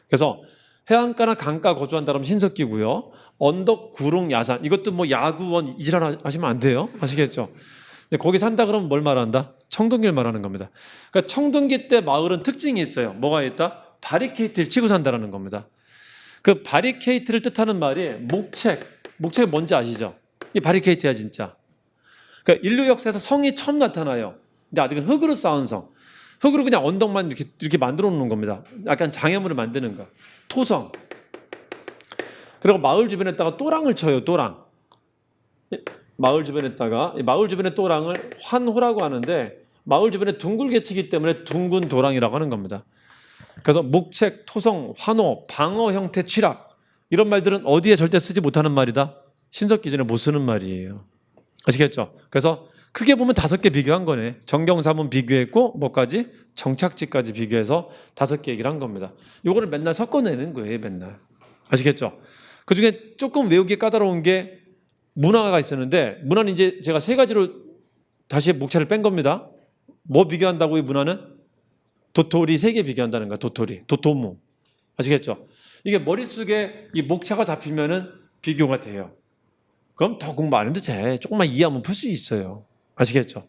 그래서 해안가나 강가 거주한다 그러면 신석기고요. 언덕, 구릉, 야산. 이것도 뭐 야구원 이지랄 하시면 안 돼요. 아시겠죠? 근데 거기 산다 그러면 뭘 말한다? 청동기를 말하는 겁니다. 그러니까 청동기 때 마을은 특징이 있어요. 뭐가 있다? 바리케이트를 치고 산다는 겁니다. 그 바리케이트를 뜻하는 말이 목책. 목책이 뭔지 아시죠? 이 바리케이트야 진짜. 그러니까 인류 역사에서 성이 처음 나타나요. 근데 아직은 흙으로 쌓은 성. 흙으로 그냥 언덕만 이렇게 만들어 놓는 겁니다. 약간 장애물을 만드는 거. 토성. 그리고 마을 주변에다가 또랑을 쳐요. 또랑. 마을 주변에다가 마을 주변의 또랑을 환호라고 하는데 마을 주변에 둥글게 치기 때문에 둥근 도랑이라고 하는 겁니다. 그래서 목책, 토성, 환호, 방어 형태 취락 이런 말들은 어디에 절대 쓰지 못하는 말이다. 신석기 전에 못 쓰는 말이에요. 아시겠죠? 그래서 크게 보면 5개 비교한 거네. 정경사문 비교했고 뭐까지? 정착지까지 비교해서 5개 얘기를 한 겁니다. 요거를 맨날 섞어내는 거예요. 맨날. 아시겠죠? 그중에 조금 외우기 까다로운 게 문화가 있었는데 문화는 이제 제가 3가지로 다시 목차를 뺀 겁니다. 뭐 비교한다고 이 문화는? 도토리 3개 비교한다는 거야. 도토리, 도토무. 아시겠죠? 이게 머릿속에 이 목차가 잡히면은 비교가 돼요. 그럼 더 공부 안 해도 돼. 조금만 이해하면 풀 수 있어요. 아시겠죠?